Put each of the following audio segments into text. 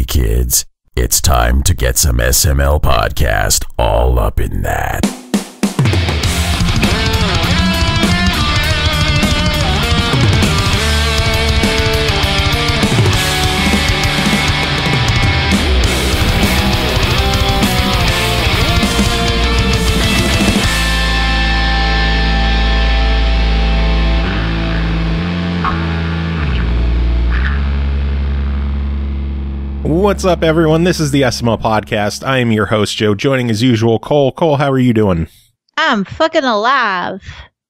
Hey kids, it's time to get some SML podcast all up in that. What's up, everyone? This is the SML podcast. I am your host, Joe. Joining as usual, Cole. Cole, how are you doing? I'm fucking alive.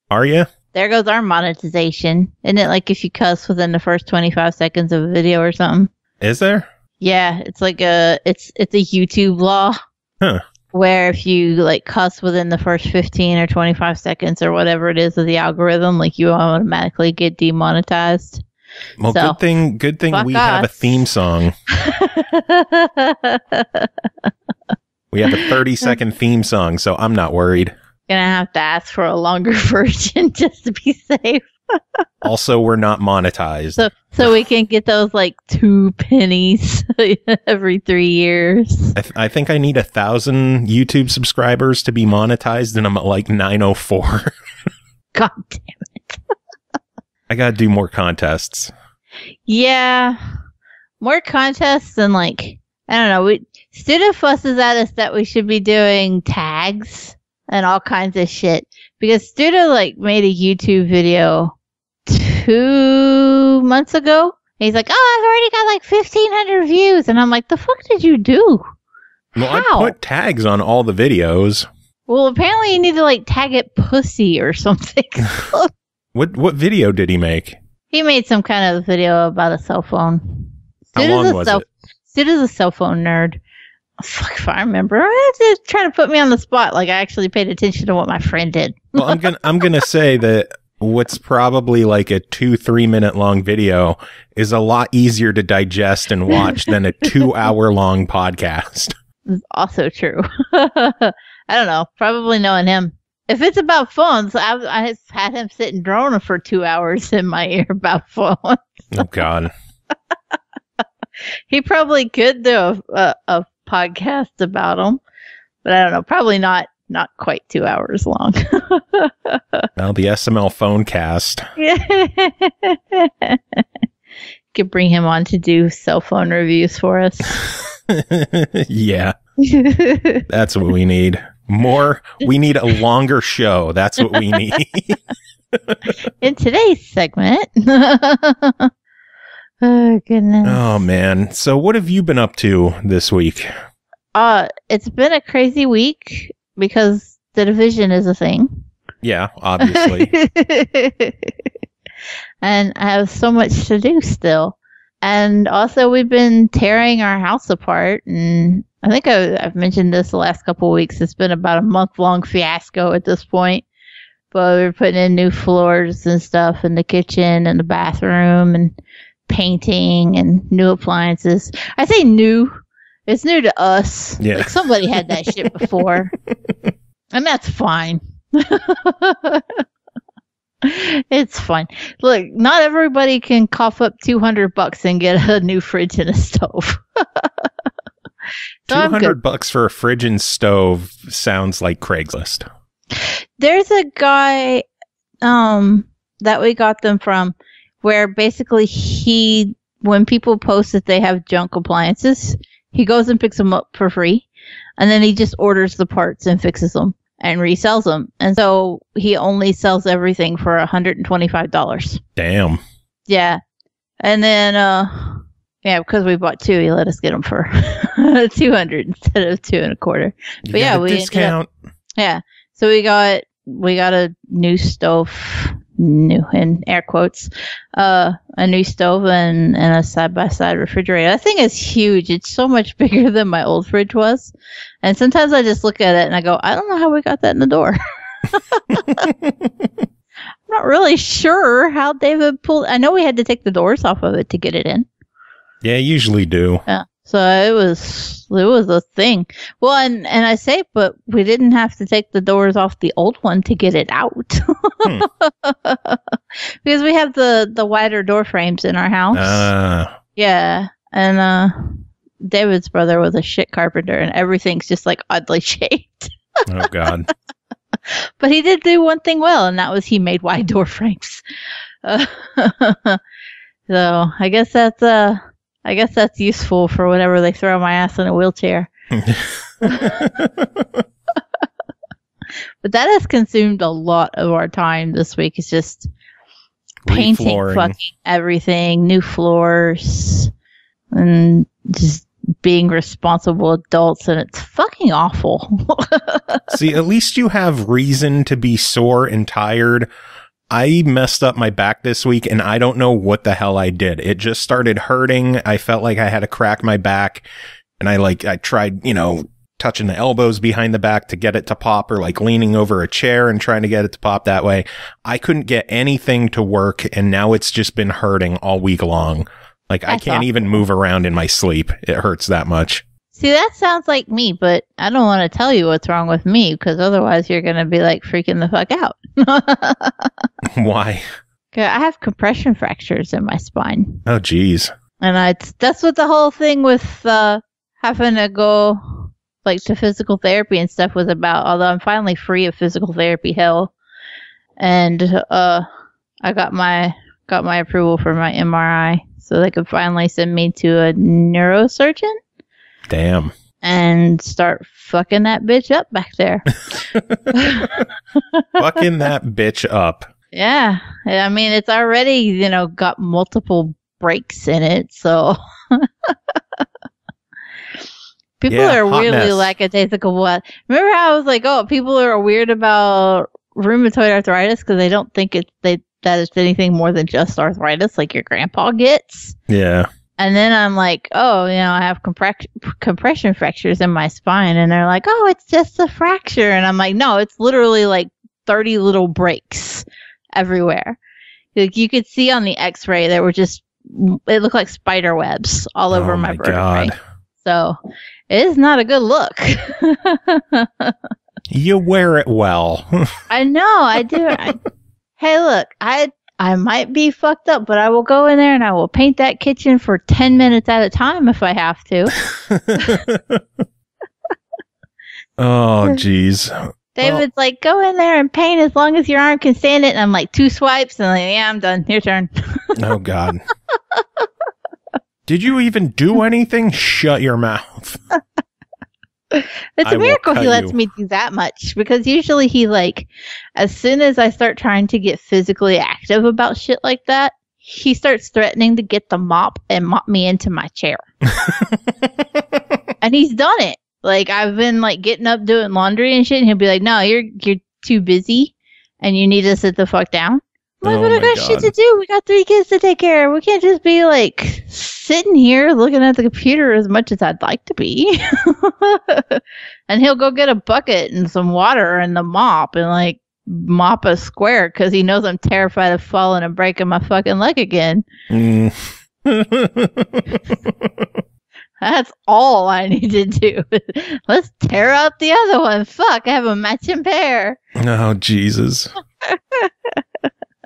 Are you? There goes our monetization. Isn't it like if you cuss within the first 25 seconds of a video or something? Is there? Yeah, it's like it's a YouTube law. Huh. Where if you like cuss within the first 15 or 25 seconds or whatever it is of the algorithm, like you automatically get demonetized. Well, so, good thing we have a theme song. We have a 30-second theme song, so I'm not worried. Gonna have to ask for a longer version just to be safe. Also, we're not monetized. So we can get those like 2 pennies every 3 years. I think I need 1,000 YouTube subscribers to be monetized, and I'm at like 904. God damn it. I gotta do more contests. Yeah. More contests and like, I don't know. Student fusses at us that we should be doing tags and all kinds of shit. Because Student like made a YouTube video 2 months ago. He's like, oh, I've already got like 1,500 views. And I'm like, the fuck did you do? Well, How? I put tags on all the videos. Well, apparently you need to like tag it pussy or something. What video did he make? He made some kind of video about a cell phone. How long was it? Sid is a cell phone nerd. Fuck if I remember. Just trying to put me on the spot like I actually paid attention to what my friend did. Well, I'm gonna say that what's probably like a 2-3 minute long video is a lot easier to digest and watch than a 2-hour long podcast. This is also true. I don't know. Probably knowing him. If it's about phones, I had him sitting droning for 2 hours in my ear about phones. Oh, God. He probably could do a podcast about them, but I don't know. Probably not quite 2 hours long. Well, the SML phone cast. Could bring him on to do cell phone reviews for us. Yeah. That's what we need. We need a longer show. That's what we need. In today's segment. Oh, goodness. Oh, man. So what have you been up to this week? It's been a crazy week because The Division is a thing. Yeah, obviously. And I have so much to do still. And also we've been tearing our house apart, and I think I've mentioned this the last couple of weeks. It's been about a month-long fiasco at this point. But we're putting in new floors and stuff in the kitchen and the bathroom and painting and new appliances. I say new. It's new to us. Yeah. Like somebody had that shit before. And that's fine. It's fine. Look, not everybody can cough up $200 and get a new fridge and a stove. So $200 for a fridge and stove sounds like Craigslist. There's a guy that we got them from where basically when people post that they have junk appliances, he goes and picks them up for free, and then he just orders the parts and fixes them and resells them. And so he only sells everything for $125. Damn. Yeah. And then, because we bought 2, he let us get them for $200 instead of $225. But yeah, we discount. So we got a new stove, new in air quotes, a new stove and a side-by-side refrigerator. That thing is huge. It's so much bigger than my old fridge was. And sometimes I just look at it and I go, I don't know how we got that in the door. I'm not really sure how David pulled. I know we had to take the doors off of it to get it in. Yeah, you do. Yeah. So it was a thing. Well, and I say, but we didn't have to take the doors off the old one to get it out. Because we have the wider door frames in our house. Yeah. And David's brother was a shit carpenter, and everything's just like oddly shaped. Oh God. But he did do one thing well, and that was he made wide door frames. So I guess that's useful for whenever they throw my ass in a wheelchair. But that has consumed a lot of our time this week. It's just painting fucking everything, new floors, and just being responsible adults, and it's fucking awful. See, at least you have reason to be sore and tired. I messed up my back this week, and I don't know what the hell I did. It just started hurting. I felt like I had to crack my back, and I tried, touching the elbows behind the back to get it to pop, or like leaning over a chair and trying to get it to pop that way. I couldn't get anything to work, and now it's just been hurting all week long. Like, I can't even move around in my sleep. It hurts that much. See, that sounds like me, but I don't want to tell you what's wrong with me, because otherwise you're going to be like freaking the fuck out. Why? I have compression fractures in my spine. Oh, geez. And that's what the whole thing with having to go to physical therapy and stuff was about, although I'm finally free of physical therapy hell. And I got my approval for my MRI, so they could finally send me to a neurosurgeon. Damn. And start fucking that bitch up back there. Fucking that bitch up. Yeah. I mean, it's already, got multiple breaks in it, so... People are weirdly lackadaisical. What? Remember how I was like, oh, people are weird about rheumatoid arthritis because they don't think that it's anything more than just arthritis like your grandpa gets. Yeah. And then I'm like, oh, I have compression fractures in my spine. And they're like, oh, it's just a fracture. And I'm like, no, it's literally like 30 little breaks everywhere. Like, you could see on the x-ray there were just, it looked like spider webs all over my vertebrae. God. So it is not a good look. You wear it well. I know, I do. Hey, look, I might be fucked up, but I will go in there and I will paint that kitchen for 10 minutes at a time if I have to. Oh, geez. David's like, go in there and paint as long as your arm can stand it. And I'm like, 2 swipes. And I'm like, yeah, I'm done. Your turn. Oh, God. Did you even do anything? Shut your mouth. It's a miracle he lets me do that much, because usually he as soon as I start trying to get physically active about shit like that, he starts threatening to get the mop and mop me into my chair. And he's done it. I've been getting up doing laundry and shit, and he'll be like, no, you're too busy and you need to sit the fuck down. I'm like, but I got shit to do. We got 3 kids to take care of. We can't just be sitting here looking at the computer as much as I'd like to be. And he'll go get a bucket and some water and the mop and mop a square because he knows I'm terrified of falling and breaking my fucking leg again. That's all I need to do. Let's tear up the other one. Fuck, I have a matching pair. Oh, Jesus.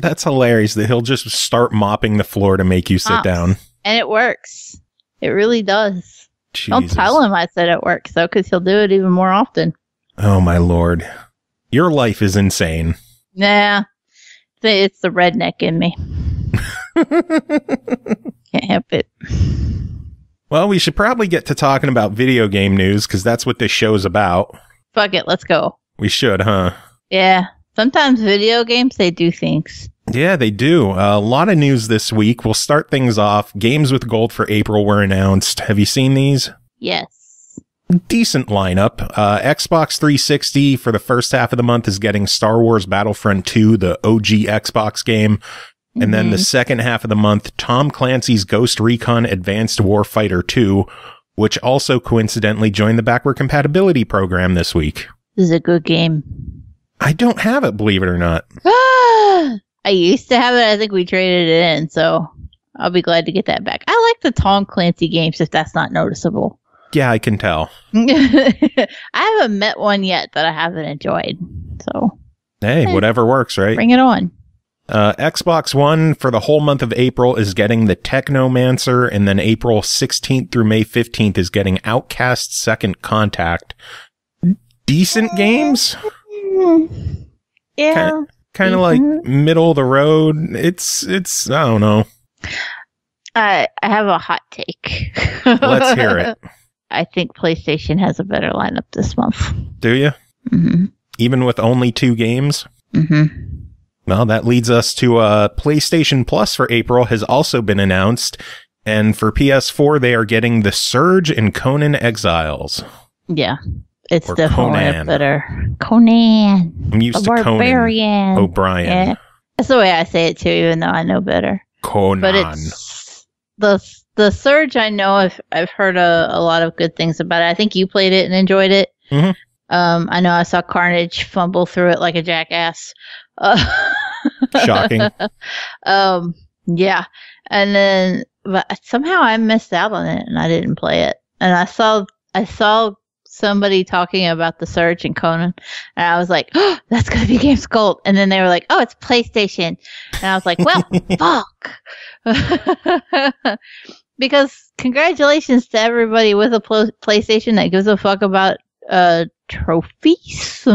That's hilarious that he'll just start mopping the floor to make you sit down. And it works. It really does. Jesus. Don't tell him I said it works, though, because he'll do it even more often. Oh, my Lord. Your life is insane. Nah. It's the redneck in me. Can't help it. Well, we should probably get to talking about video game news, because that's what this show's about. Fuck it, let's go. We should, huh? Yeah. Sometimes video games, they do things. Yeah, they do. A lot of news this week. We'll start things off. Games with Gold for April were announced. Have you seen these? Yes. Decent lineup. Xbox 360 for the first half of the month is getting Star Wars Battlefront 2, the OG Xbox game. And then the second half of the month, Tom Clancy's Ghost Recon Advanced Warfighter 2, which also coincidentally joined the backward compatibility program this week. This is a good game. I don't have it, believe it or not. I used to have it. I think we traded it in, so I'll be glad to get that back. I like the Tom Clancy games, if that's not noticeable. Yeah, I can tell. I haven't met one yet that I haven't enjoyed. So, hey, whatever works, right? Bring it on. Xbox One for the whole month of April is getting the Technomancer, and then April 16th through May 15th is getting Outcast Second Contact. Decent games? Yeah. Kind of like middle of the road. It's I don't know. I have a hot take. Let's hear it. I think PlayStation has a better lineup this month. Do you? Mm-hmm. Even with only 2 games? Mm-hmm. Well, that leads us to PlayStation Plus for April has also been announced. And for PS4, they are getting The Surge and Conan Exiles. Yeah. It's Or definitely Conan. better. Conan. I'm used the to Barbarian. Conan O'Brien. Yeah. That's the way I say it too, even though I know better. Conan. But it's the Surge. I know I've heard a lot of good things about it. I think you played it and enjoyed it. Mm-hmm. I know I saw Carnage fumble through it like a jackass. Shocking. Yeah, and then but somehow I missed out on it and I didn't play it. And I saw somebody talking about The Surge and Conan, and I was like, oh, that's gonna be Games Gold. And then they were like, oh, it's PlayStation, and I was like, well, fuck. Because congratulations to everybody with a PlayStation that gives a fuck about trophies.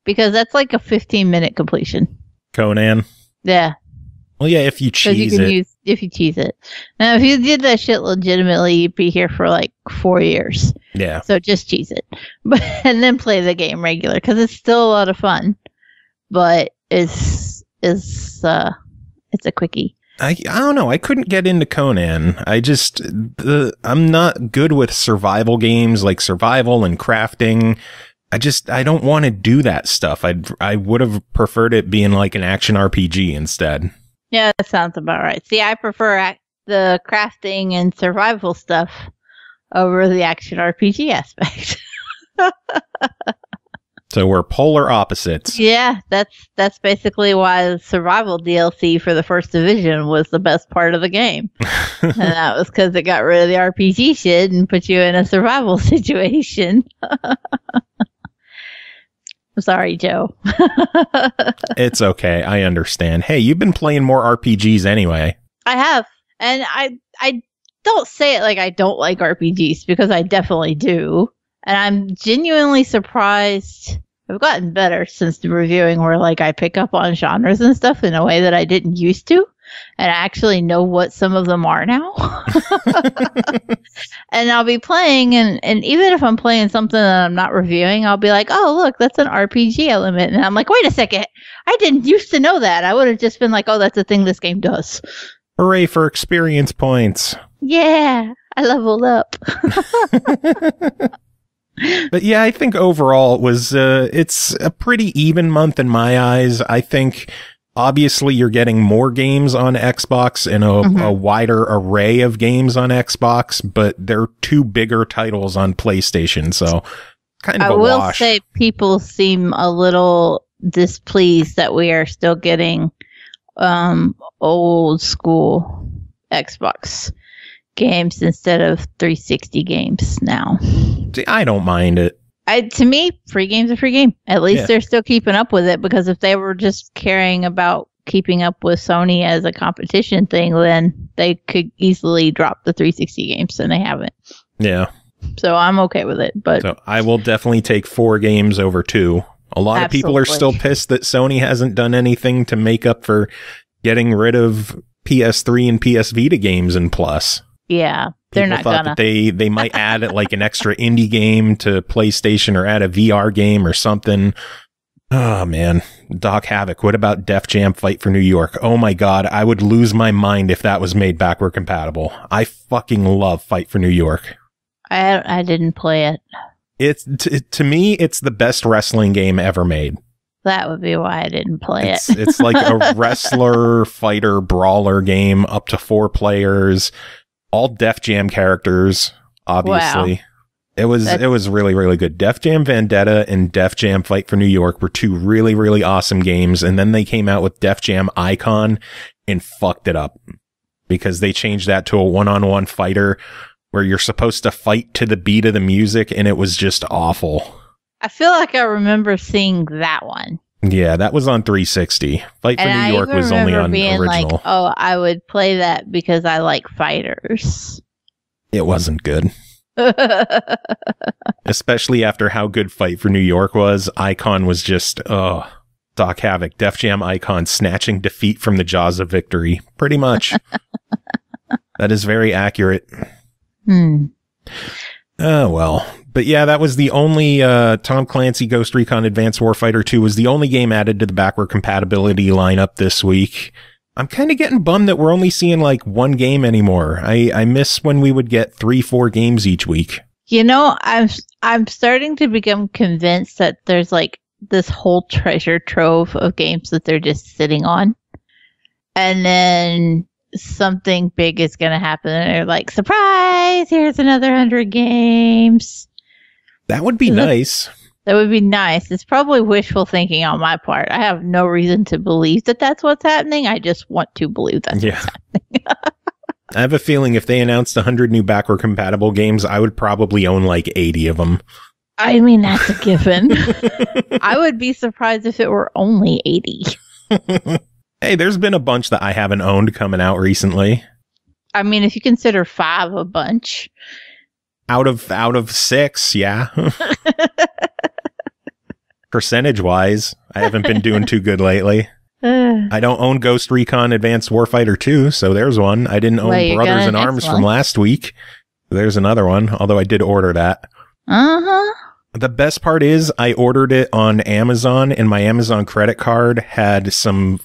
Because that's like a 15-minute completion. Conan. Yeah. Well, yeah, if you cheese if you cheese it. Now, if you did that shit legitimately, you'd be here for like 4 years. Yeah. So just cheese it, and then play the game regular because it's still a lot of fun. But it's a quickie. I don't know. I couldn't get into Conan. I'm not good with survival games like survival and crafting. I don't want to do that stuff. I would have preferred it being like an action RPG instead. Yeah, that sounds about right. See, I prefer the crafting and survival stuff over the action RPG aspect. So we're polar opposites. Yeah, that's basically why the survival DLC for the First Division was the best part of the game. And that was because it got rid of the RPG shit and put you in a survival situation. I'm sorry, Joe. It's okay. I understand. Hey, you've been playing more RPGs anyway. I have. And I don't say it like I don't like RPGs, because I definitely do. And I'm genuinely surprised. I've gotten better since the reviewing, where like I pick up on genres and stuff in a way that I didn't used to. And I actually know what some of them are now. And I'll be playing, and even if I'm playing something that I'm not reviewing, I'll be like, oh, look, that's an RPG element. And I'm like, wait a second. I didn't used to know that. I would have just been like, oh, that's a thing this game does. Hooray for experience points. Yeah, I leveled up. But yeah, I think overall it's a pretty even month in my eyes. I think obviously you're getting more games on Xbox and a wider array of games on Xbox, but they're 2 bigger titles on PlayStation, so kind of a wash. I will say people seem a little displeased that we are still getting old school Xbox games instead of 360 games now. See, I don't mind it. To me, free game's a free game. At least they're still keeping up with it, because if they were just caring about keeping up with Sony as a competition thing, then they could easily drop the 360 games, and they haven't. Yeah. So I'm okay with it. But so I will definitely take 4 games over 2. A lot of people are still pissed that Sony hasn't done anything to make up for getting rid of PS3 and PS Vita games in Plus. Yeah, they're People not thought gonna. That they might add like an extra indie game to PlayStation, or add a VR game or something. Oh man, Doc Havoc. What about Def Jam Fight for New York? Oh my god, I would lose my mind if that was made backward compatible. I fucking love Fight for New York. I didn't play it. It's to me, it's the best wrestling game ever made. That would be why I didn't play it. It's like a wrestler, fighter, brawler game, up to 4 players. All Def Jam characters, obviously. Wow. It was really, really good. Def Jam Vendetta and Def Jam Fight for New York were 2 really, really awesome games. And then they came out with Def Jam Icon and fucked it up, because they changed that to a one-on-one fighter where you're supposed to fight to the beat of the music, and it was just awful. I feel like I remember seeing that one. Yeah, that was on 360. Fight for New York was only on original. Like, oh, I would play that because I like fighters. It wasn't good. Especially after how good Fight for New York was. Icon was just, Doc Havoc, Def Jam Icon snatching defeat from the jaws of victory. Pretty much. That is very accurate. Oh, well. But yeah, that was the only Tom Clancy Ghost Recon Advanced Warfighter 2 was the only game added to the backward compatibility lineup this week. I'm kind of getting bummed that we're only seeing like one game anymore. I miss when we would get 3-4 games each week. You know, I'm starting to become convinced that there's like this whole treasure trove of games that they're just sitting on. And then something big is going to happen. And they're like, surprise, here's another 100 games. That would be nice. That would be nice. It's probably wishful thinking on my part. I have no reason to believe that that's what's happening. I just want to believe that's what's happening. I have a feeling if they announced 100 new backward compatible games, I would probably own like 80 of them. I mean, that's a given. I would be surprised if it were only 80. Hey, there's been a bunch that I haven't owned coming out recently. I mean, if you consider 5 a bunch. Out of 6, yeah. Percentage-wise, I haven't been doing too good lately. I don't own Ghost Recon Advanced Warfighter 2, so there's one. I didn't own Brothers in Arms from last week. There's another one, although I did order that. Uh-huh. The best part is I ordered it on Amazon, and my Amazon credit card had some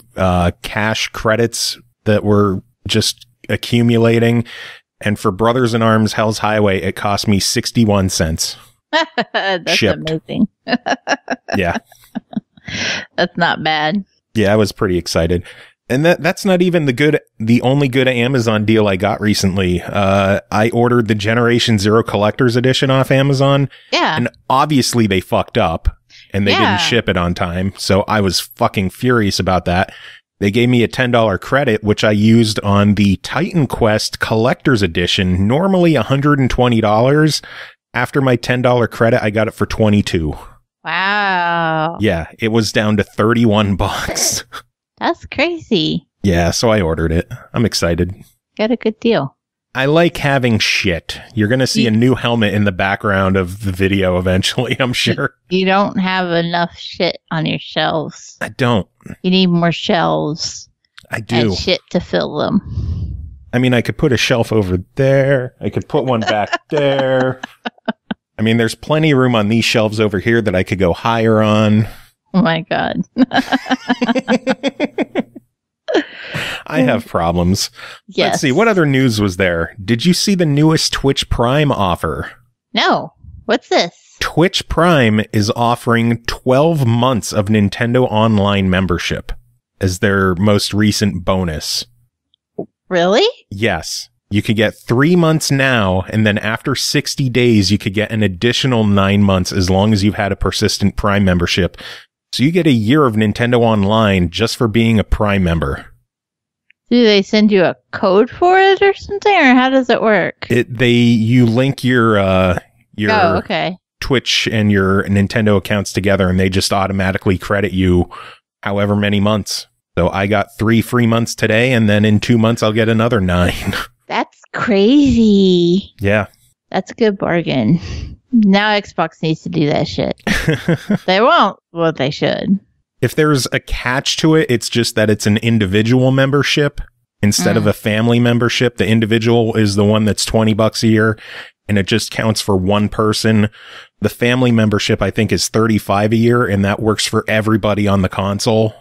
cash credits that were just accumulating. And for Brothers in Arms Hell's Highway, it cost me 61 cents. That's shipped. amazing. Yeah. That's not bad. Yeah, I was pretty excited. And that's not even the only good Amazon deal I got recently. I ordered the Generation Zero Collector's Edition off Amazon. Yeah. And obviously they fucked up and they didn't ship it on time. So I was fucking furious about that. They gave me a $10 credit, which I used on the Titan Quest Collector's Edition, normally $120. After my $10 credit, I got it for $22. Wow. Yeah, it was down to $31. That's crazy. Yeah, so I ordered it. I'm excited. Got a good deal. I like having shit. You're going to see a new helmet in the background of the video eventually, I'm sure. You don't have enough shit on your shelves. I don't. You need more shelves. I do. And shit to fill them. I mean, I could put a shelf over there. I could put one back there. I mean, there's plenty of room on these shelves over here that I could go higher on. Oh my God. I have problems. Yes. Let's see. What other news was there? Did you see the newest Twitch Prime offer? No. What's this? Twitch Prime is offering 12 months of Nintendo Online membership as their most recent bonus. Really? Yes. You could get 3 months now, and then after 60 days, you could get an additional 9 months as long as you've had a persistent Prime membership. So you get a year of Nintendo Online just for being a Prime member. Do they send you a code for it or something, or how does it work? You link your okay. Twitch and your Nintendo accounts together, and they just automatically credit you however many months. So I got 3 free months today, and then in 2 months I'll get another 9. That's crazy. Yeah. That's a good bargain. Now Xbox needs to do that shit. They won't. Well, they should. If there's a catch to it, it's just that it's an individual membership instead of a family membership. The individual is the one that's $20 a year, and it just counts for one person. The family membership, I think, is $35 a year, and that works for everybody on the console.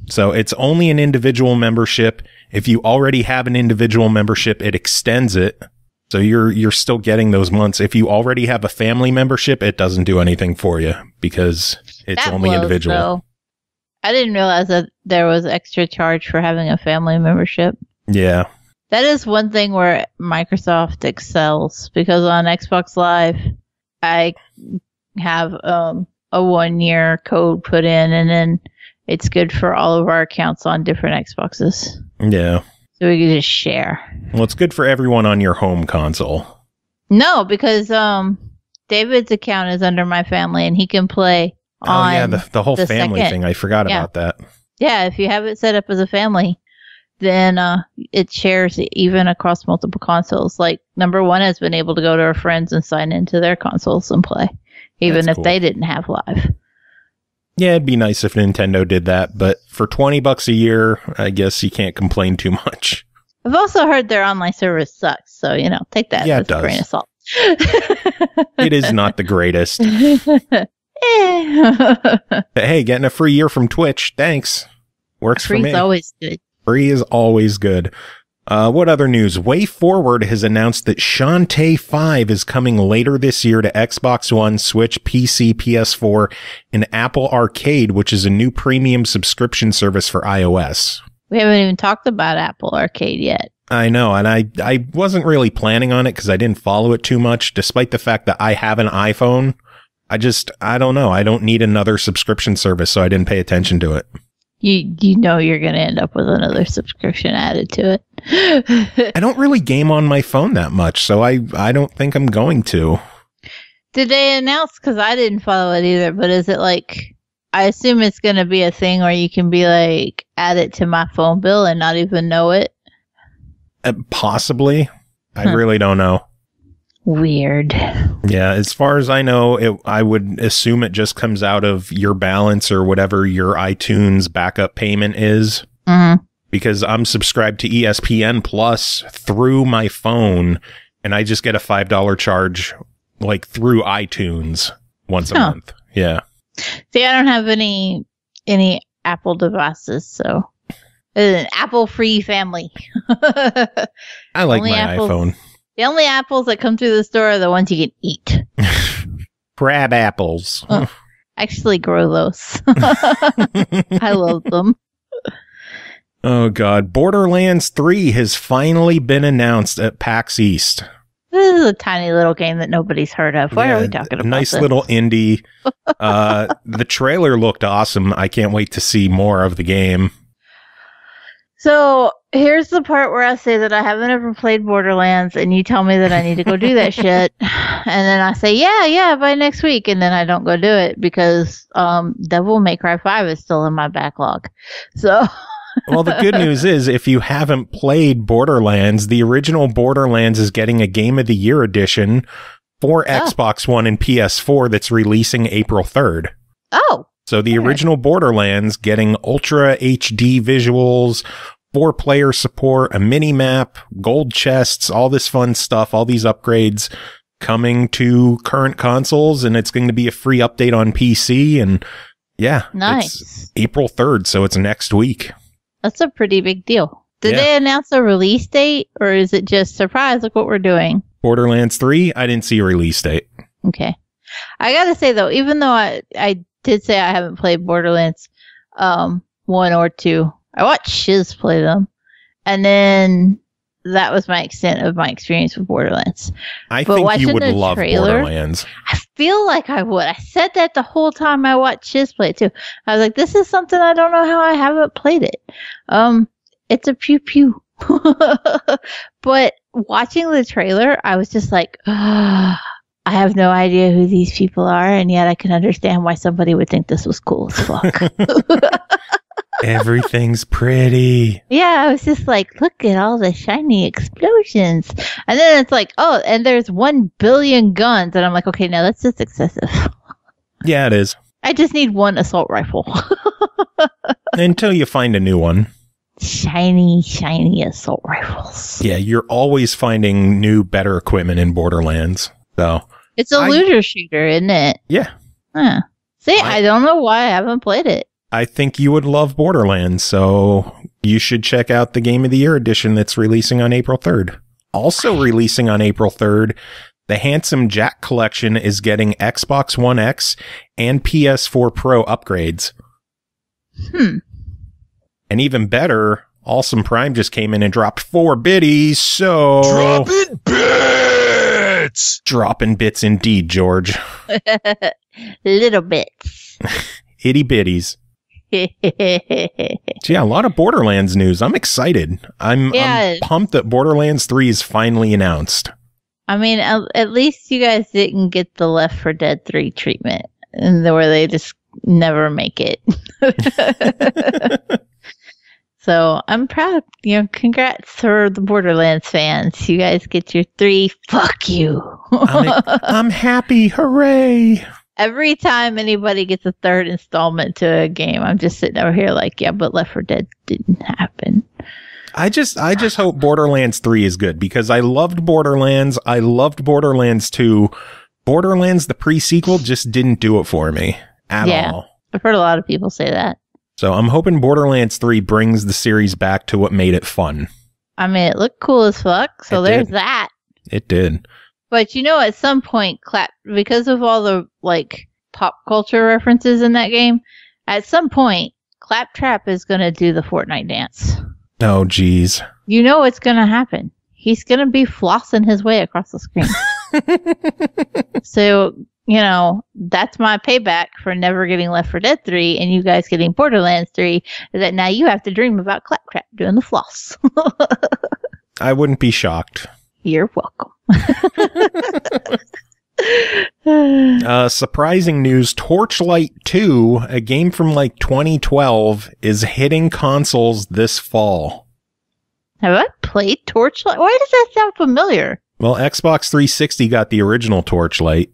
So it's only an individual membership. If you already have an individual membership, it extends it. So you're still getting those months. If you already have a family membership, it doesn't do anything for you because it's that only individual. Though. I didn't realize that there was extra charge for having a family membership. Yeah. That is one thing where Microsoft excels, because on Xbox Live, I have a 1-year code put in, and then it's good for all of our accounts on different Xboxes. Yeah. So we can just share. Well, it's good for everyone on your home console. No, because David's account is under my family, and he can play Oh yeah, the whole family thing. I forgot about that. Yeah, if you have it set up as a family, then it shares even across multiple consoles. Like number one has been able to go to her friends and sign into their consoles and play, even if they didn't have live. Yeah, it'd be nice if Nintendo did that, but for $20 a year, I guess you can't complain too much. I've also heard their online service sucks, so take that with a grain of salt. It is not the greatest. But hey, getting a free year from Twitch, thanks. Works for me. Free's always good. Free is always good. What other news? WayForward has announced that Shantae 5 is coming later this year to Xbox One, Switch, PC, PS4, and Apple Arcade, which is a new premium subscription service for iOS. We haven't even talked about Apple Arcade yet. I know, and I wasn't really planning on it because I didn't follow it too much, despite the fact that I have an iPhone. I don't know. I don't need another subscription service, so I didn't pay attention to it. You know you're going to end up with another subscription added to it. I don't really game on my phone that much, so I don't think I'm going to. Did they announce, because I didn't follow it either, but is it like, I assume it's going to be a thing where you can be like, add it to my phone bill and not even know it? Possibly. I really don't know. Weird. Yeah, as far as I know, I would assume it just comes out of your balance or whatever your iTunes backup payment is. Mm-hmm. Because I'm subscribed to ESPN Plus through my phone, and I just get a $5 charge like through iTunes once a month. Yeah. See, I don't have any Apple devices, so it's an Apple-free family. I like my iPhone. The only apples that come through the store are the ones you can eat. Crab apples. Actually grow those. I love them. Oh, God. Borderlands 3 has finally been announced at PAX East. This is a tiny little game that nobody's heard of. Why are we talking about nice this? Little indie. The trailer looked awesome. I can't wait to see more of the game. So here's the part where I say that I haven't ever played Borderlands, and you tell me that I need to go do that shit. And then I say, yeah, by next week. And then I don't go do it because Devil May Cry 5 is still in my backlog. So... Well, the good news is if you haven't played Borderlands, the original Borderlands is getting a Game of the Year edition for Xbox One and PS4 that's releasing April 3rd. Oh. So the original Borderlands getting Ultra HD visuals, 4-player support, a mini-map, gold chests, all this fun stuff, all these upgrades coming to current consoles, and it's going to be a free update on PC, and yeah. Nice. It's April 3rd, so it's next week. That's a pretty big deal. Did they announce a release date, or is it just surprise, look what we're doing? Borderlands 3, I didn't see a release date. Okay. I gotta say, though, even though I did say I haven't played Borderlands 1 or 2, I watched Shiz play them, and then that was my extent of my experience with Borderlands. I think you would love Borderlands. I feel like I would. I said that the whole time I watched Shiz play it too. I was like, this is something I don't know how I haven't played it. It's a pew pew. But watching the trailer, I was just like, I have no idea who these people are, and yet I can understand why somebody would think this was cool as fuck. Everything's pretty. Yeah, I was just like, look at all the shiny explosions. And then it's like, oh, and there's 1 billion guns. And I'm like, okay, now that's just excessive. Yeah, it is. I just need one assault rifle. Until you find a new one. Shiny assault rifles. Yeah, you're always finding new, better equipment in Borderlands. So it's a looter shooter, isn't it? Yeah. Huh. See, I don't know why I haven't played it. I think you would love Borderlands, so you should check out the Game of the Year edition that's releasing on April 3rd. Also releasing on April 3rd, the Handsome Jack Collection is getting Xbox One X and PS4 Pro upgrades. And even better, Awesome Prime just came in and dropped 4 biddies, so... Dropping bits! Dropping bits indeed, George. Little bits. Itty bitties. So yeah, a lot of Borderlands news. I'm excited. I'm pumped that Borderlands 3 is finally announced. I mean, at least you guys didn't get the Left 4 Dead 3 treatment, and where they just never make it. So I'm proud. Congrats for the Borderlands fans. You guys get your 3. Fuck you. I'm happy. Hooray. Every time anybody gets a 3rd installment to a game, I'm just sitting over here like, yeah, but Left 4 Dead didn't happen. I just hope Borderlands 3 is good because I loved Borderlands. I loved Borderlands 2. Borderlands, the pre-sequel, just didn't do it for me at all. I've heard a lot of people say that. So I'm hoping Borderlands 3 brings the series back to what made it fun. I mean, it looked cool as fuck, so there's that. It did. But at some point, because of all the pop culture references in that game, at some point, Claptrap is going to do the Fortnite dance. Oh, geez. It's going to happen. He's going to be flossing his way across the screen. So, that's my payback for never getting Left 4 Dead 3 and you guys getting Borderlands 3, is that now you have to dream about Claptrap doing the floss. I wouldn't be shocked. You're welcome. Surprising news, Torchlight 2, a game from 2012, is hitting consoles this fall. Have I played Torchlight? Why does that sound familiar? Well, Xbox 360 got the original Torchlight.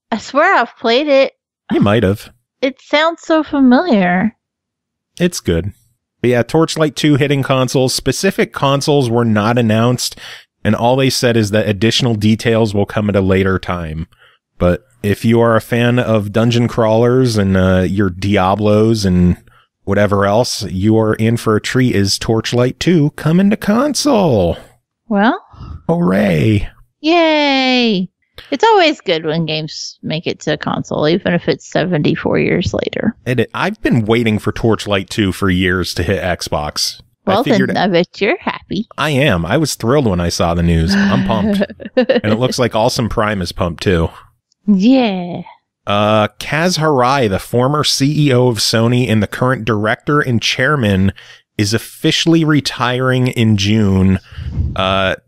I swear I've played it. You might have. It sounds so familiar. It's good. But yeah, Torchlight 2 hitting consoles. Specific consoles were not announced, and all they said is that additional details will come at a later time. But if you are a fan of dungeon crawlers and your Diablos and whatever else, you are in for a treat. Is Torchlight 2 coming to console? Well. Hooray. Yay. It's always good when games make it to console, even if it's 74 years later. I've been waiting for Torchlight 2 for years to hit Xbox. Well, then I bet you're happy. I am. I was thrilled when I saw the news. I'm pumped. And it looks like Awesome Prime is pumped too. Yeah. Kaz Hirai, the former CEO of Sony and the current director and chairman, is officially retiring in June.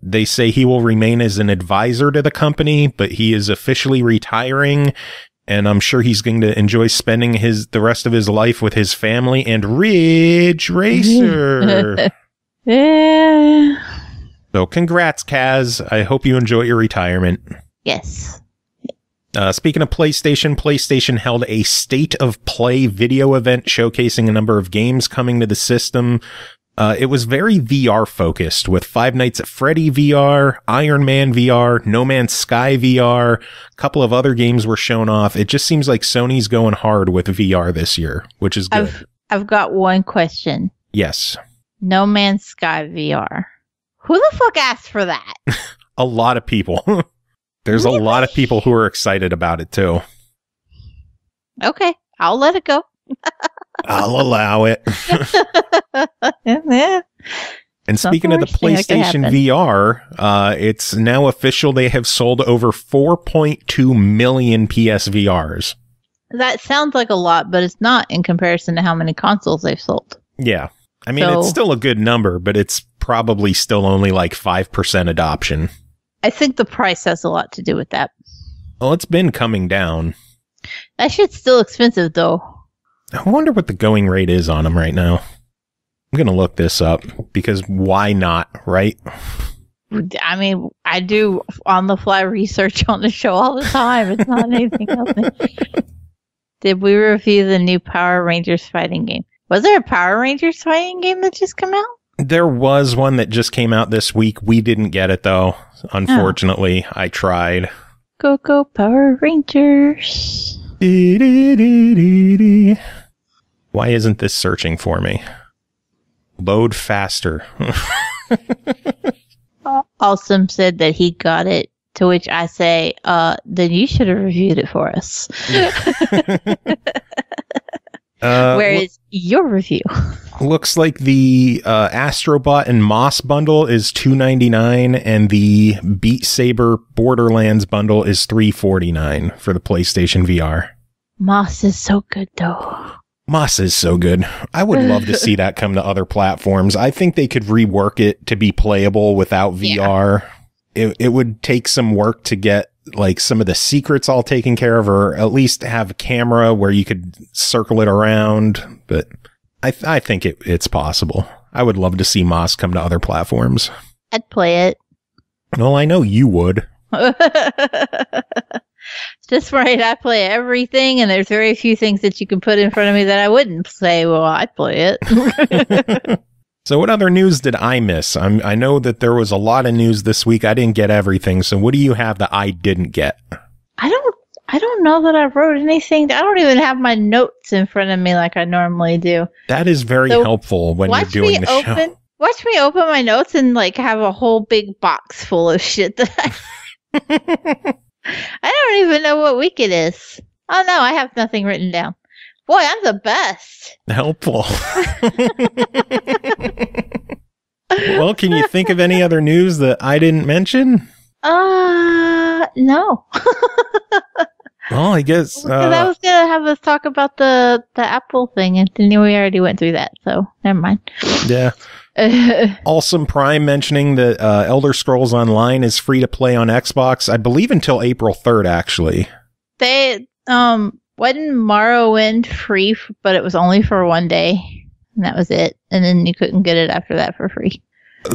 They say he will remain as an advisor to the company, but he is officially retiring, and I'm sure he's going to enjoy spending the rest of his life with his family and Ridge Racer. Yeah. So congrats, Kaz. I hope you enjoy your retirement. Yes. Speaking of PlayStation held a State of Play video event showcasing a number of games coming to the system. It was very VR focused, with Five Nights at Freddy VR, Iron Man VR, No Man's Sky VR, a couple of other games were shown off. It just seems like Sony's going hard with VR this year, which is good. I've got one question. Yes. No Man's Sky VR. Who the fuck asked for that? A lot of people. There's a lot of people who are excited about it, too. Okay, I'll let it go. I'll allow it. Yeah. And speaking of the PlayStation VR, it's now official they have sold over 4.2 million PSVRs. That sounds like a lot, but it's not in comparison to how many consoles they've sold. Yeah. I mean, it's still a good number, but it's probably still only like 5% adoption. I think the price has a lot to do with that. Well, it's been coming down. That shit's still expensive, though. I wonder what the going rate is on them right now. I'm going to look this up, because why not, right? I mean, I do on-the-fly research on the show all the time. It's not anything else. Did we review the new Power Rangers fighting game? Was there a Power Rangers fighting game that just came out? There was one that just came out this week. We didn't get it, though. Unfortunately, I tried. Go Power Rangers. Why isn't this searching for me? Load faster. Awesome said that he got it, to which I say, then you should have reviewed it for us. Where is your review? Looks like the Astrobot and Moss bundle is $2.99, and the Beat Saber Borderlands bundle is $3.49 for the PlayStation VR. Moss is so good, though. Moss is so good. I would love to see that come to other platforms. I think they could rework it to be playable without VR. It would take some work to get like some of the secrets all taken care of, or at least have a camera where you could circle it around. But I think it's possible. I would love to see Moss come to other platforms. I'd play it. Well, I know you would. Just right, I play everything, and there's very few things that you can put in front of me that I wouldn't say, well, I'd play it. So what other news did I miss? I know that there was a lot of news this week. I didn't get everything. So what do you have that I didn't get? I don't know that I wrote anything. I don't even have my notes in front of me like I normally do. That is very helpful when you're doing the show. Watch me open my notes and like have a whole big box full of shit that I don't even know what week it is. Oh no, I have nothing written down. Boy, I'm the best. Helpful. Well, can you think of any other news that I didn't mention? No. Well, I guess I was gonna have us talk about the Apple thing, and then we already went through that, so never mind. Yeah. Awesome Prime mentioning that Elder Scrolls Online is free to play on Xbox, I believe until April 3rd, actually. They wasn't Morrowind free, but it was only for one day, and that was it. And then you couldn't get it after that for free.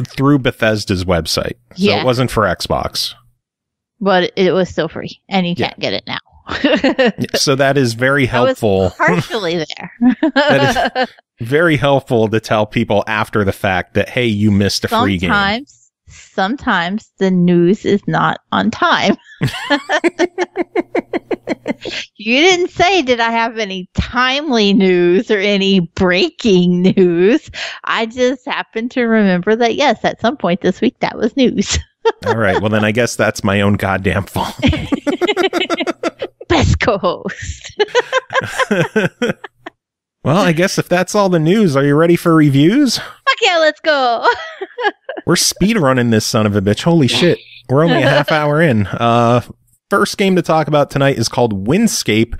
Through Bethesda's website. So yeah. It wasn't for Xbox. But it was still free, and you can't get it now. So that is very helpful. I was partially there. That is very helpful to tell people after the fact that, hey, you missed a free game. Sometimes the news is not on time. You didn't say, did I have any timely news or any breaking news? I just happened to remember that, yes, at some point this week that was news. All right. Well, then I guess that's my own goddamn fault. Best co-host. Well, I guess if that's all the news, are you ready for reviews? Fuck yeah, let's go. We're speed running this son of a bitch. Holy shit. We're only a half hour in. First game to talk about tonight is called Windscape.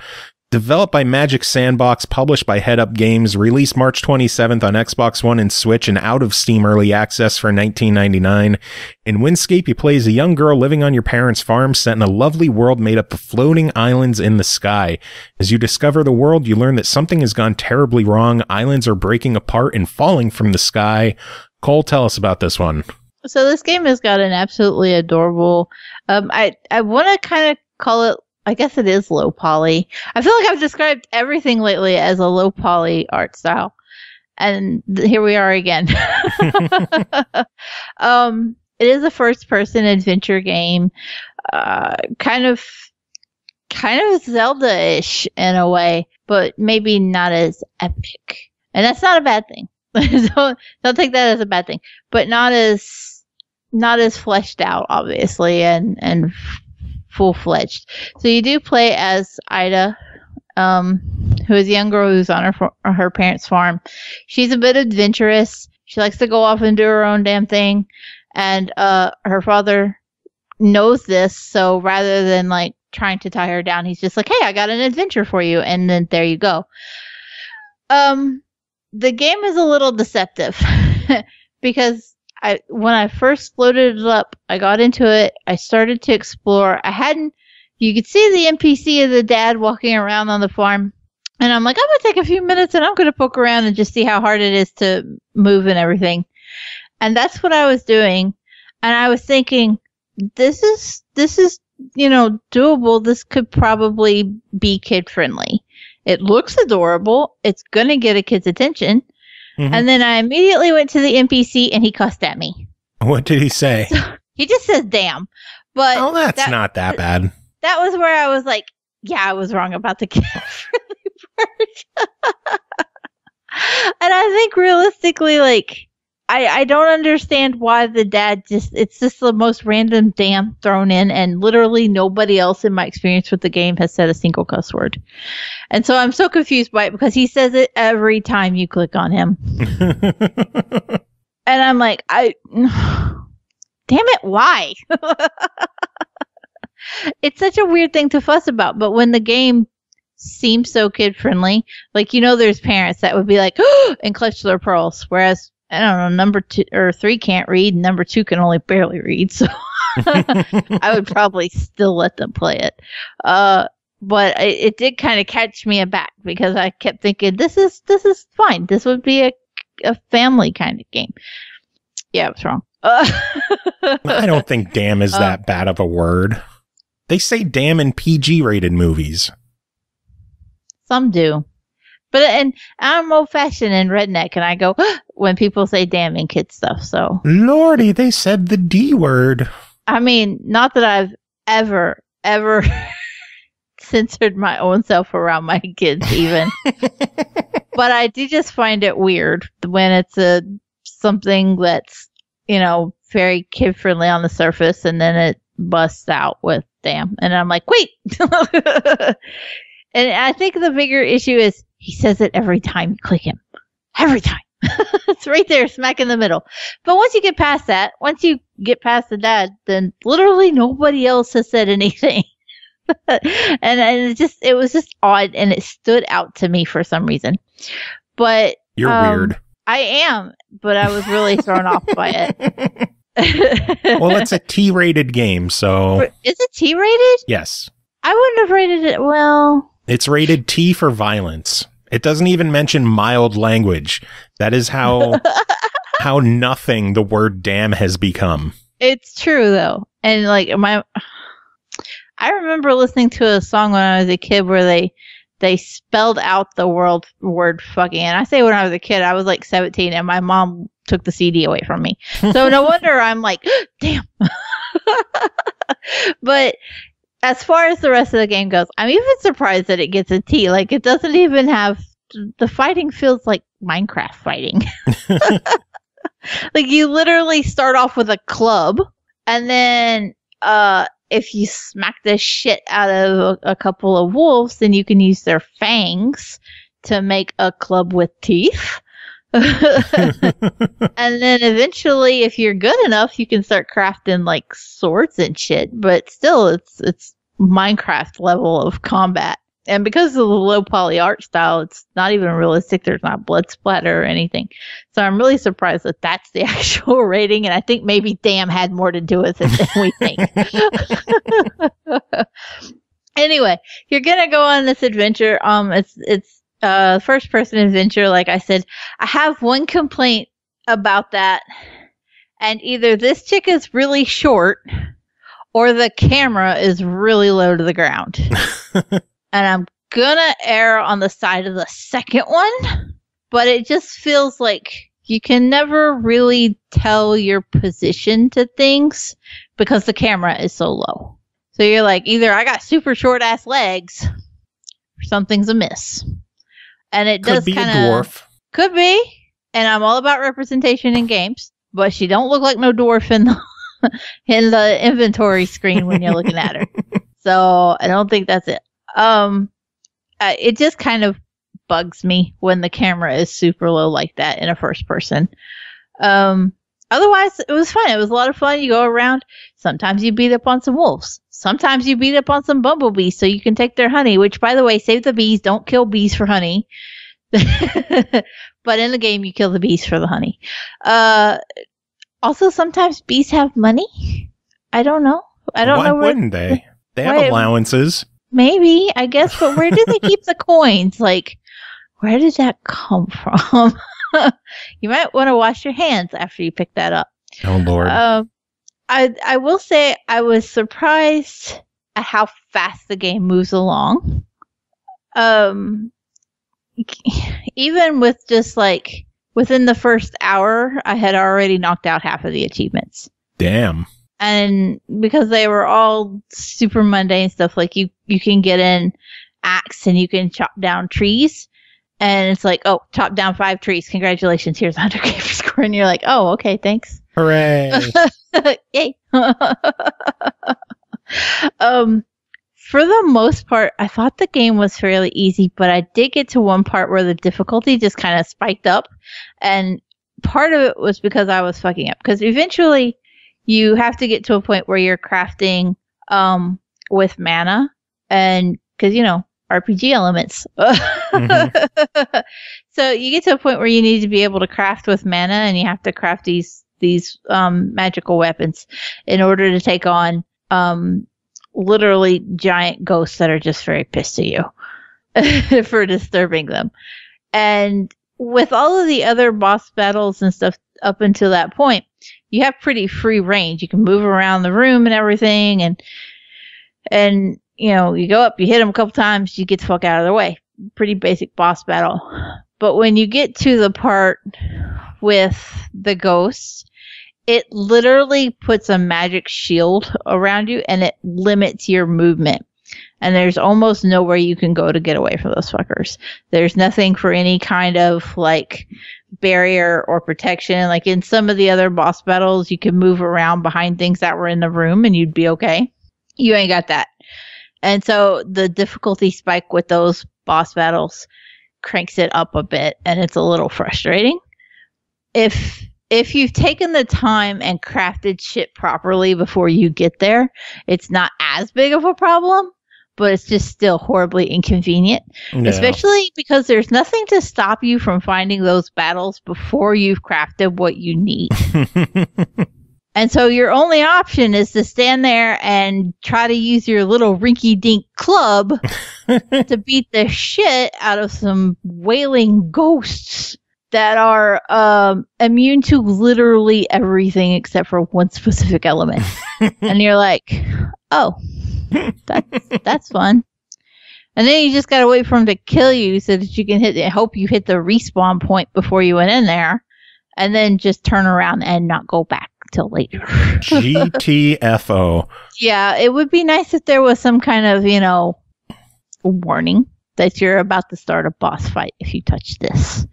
Developed by Magic Sandbox, published by Headup Games, released March 27th on Xbox One and Switch, and out of Steam Early Access for $19.99. In Windscape, you play as a young girl living on your parents' farm set in a lovely world made up of floating islands in the sky. As you discover the world, you learn that something has gone terribly wrong. Islands are breaking apart and falling from the sky. Cole, tell us about this one. So this game has got an absolutely adorable... I want to kind of call it, I guess it is low poly. I feel like I've described everything lately as a low poly art style. And here we are again. It is a first person adventure game. Kind of Zelda-ish in a way, but maybe not as epic. And that's not a bad thing. Don't take that as a bad thing. But not as fleshed out, obviously, and full-fledged. So you do play as Ida, who is a young girl who's on her parents' farm. She's a bit adventurous. She likes to go off and do her own damn thing. And her father knows this, so rather than like trying to tie her down, he's just like, hey, I got an adventure for you. And then there you go. The game is a little deceptive because when I first loaded it up, I got into it. I started to explore. You could see the NPC of the dad walking around on the farm. And I'm like, I'm going to take a few minutes and I'm going to poke around and just see how hard it is to move and everything. And that's what I was doing. And I was thinking, this is, doable. This could probably be kid friendly. It looks adorable. It's going to get a kid's attention. Mm-hmm. And then I immediately went to the NPC and he cussed at me. What did he say? He just says, damn. But that's not that bad. That was where I was like, yeah, I was wrong about the kid-friendly part. And I think realistically, like, I don't understand why the dad it's just the most random damn thrown in, and literally nobody else in my experience with the game has said a single cuss word. And so I'm so confused by it because he says it every time you click on him. And I'm like, damn it, why? It's such a weird thing to fuss about, but when the game seems so kid friendly, like, there's parents that would be like, and clutch their pearls, whereas I don't know, number 2 or 3 can't read, and number 2 can only barely read. So I would probably still let them play it. But it did kind of catch me aback because I kept thinking, this is fine. This would be a family kind of game. Yeah, I was wrong. I don't think damn is that bad of a word. They say damn in PG-rated movies. Some do. And I'm old-fashioned and redneck, and I go, when people say damn in kid stuff, so. Lordy, they said the D word. I mean, not that I've ever censored my own self around my kids even. But I do just find it weird when it's something that's, very kid-friendly on the surface, and then it busts out with damn. And I'm like, wait! And I think the bigger issue is he says it every time you click him. Every time. It's right there, smack in the middle. But once you get past that, once you get past the dad, then literally nobody else has said anything. and it was just odd, and it stood out to me for some reason. But you're weird. I am, but I was really thrown off by it. Well, it's a T-rated game, so... Is it T-rated? Yes. I wouldn't have rated it well. It's rated T for violence. It doesn't even mention mild language. That is how nothing the word damn has become. It's true, though. And, I remember listening to a song when I was a kid where they spelled out the word fucking. And I say when I was a kid, I was 17, and my mom took the CD away from me. So no wonder I'm like, damn. But as far as the rest of the game goes, I'm even surprised that it gets a T. It doesn't even have... The fighting feels like Minecraft fighting. You literally start off with a club, and then if you smack the shit out of a couple of wolves, then you can use their fangs to make a club with teeth. And then eventually, if you're good enough, you can start crafting swords and shit. But still, it's Minecraft level of combat. And because of the low poly art style, it's not even realistic. There's not blood splatter or anything. So I'm really surprised that that's the actual rating. And I think maybe damn had more to do with it than we think. Anyway, you're going to go on this adventure. It's first person adventure. Like I said, I have one complaint about that. And either this chick is really short or the camera is really low to the ground. And I'm gonna err on the side of the second one, but it just feels like you can never really tell your position to things because the camera is so low. So you're like, either I got super short ass legs or something's amiss. And it does kind of... Could be a dwarf. Could be. And I'm all about representation in games, but she don't look like no dwarf in the inventory screen when you're looking at her. So I don't think that's it. It just kind of bugs me when the camera is super low like that in a first person. Otherwise, it was fun. It was a lot of fun. You go around. Sometimes you beat up on some wolves. Sometimes you beat up on some bumblebees so you can take their honey, which, by the way, save the bees. Don't kill bees for honey. But in the game, you kill the bees for the honey. Also, sometimes bees have money. I don't know. I don't know. Why wouldn't they? They have allowances. Maybe, I guess, but where do they keep the coins? Where did that come from? You might want to wash your hands after you pick that up. Oh, Lord. I will say I was surprised at how fast the game moves along. Even with just within the first hour, I had already knocked out half of the achievements. Damn. And because they were all super mundane stuff, you can get an axe and you can chop down trees. And it's oh, chop down 5 trees. Congratulations. Here's 100K for score. And you're like, oh, okay, thanks. Hooray. Yay. For the most part, I thought the game was fairly easy, but I did get to one part where the difficulty just kind of spiked up. And part of it was because I was fucking up. Because eventually... you have to get to a point where you're crafting with mana, and because RPG elements. Mm-hmm. So you get to a point where you need to be able to craft with mana, and you have to craft these magical weapons in order to take on literally giant ghosts that are just very pissed at you for disturbing them. And with all of the other boss battles and stuff up until that point, you have pretty free range. You can move around the room and everything, and you know, you go up, you hit them a couple times, you get the fuck out of their way. Pretty basic boss battle. But when you get to the part with the ghosts, it literally puts a magic shield around you and it limits your movement. And there's almost nowhere you can go to get away from those fuckers. There's nothing for any kind of like barrier or protection. Like in some of the other boss battles, you can move around behind things that were in the room and you'd be okay. You ain't got that. And so the difficulty spike with those boss battles cranks it up a bit, and it's a little frustrating. If you've taken the time and crafted shit properly before you get there, it's not as big of a problem, but it's just still horribly inconvenient. No. Especially because there's nothing to stop you from finding those battles before you've crafted what you need. And so your only option is to stand there and try to use your little rinky-dink club to beat the shit out of some wailing ghosts that are immune to literally everything except for one specific element. And you're like, oh, that's fun. And then you just got to wait for them to kill you so that you can hope you hit the respawn point before you went in there, and then just turn around and not go back till later. GTFO. Yeah, it would be nice if there was some kind of, you know, warning that you're about to start a boss fight if you touch this.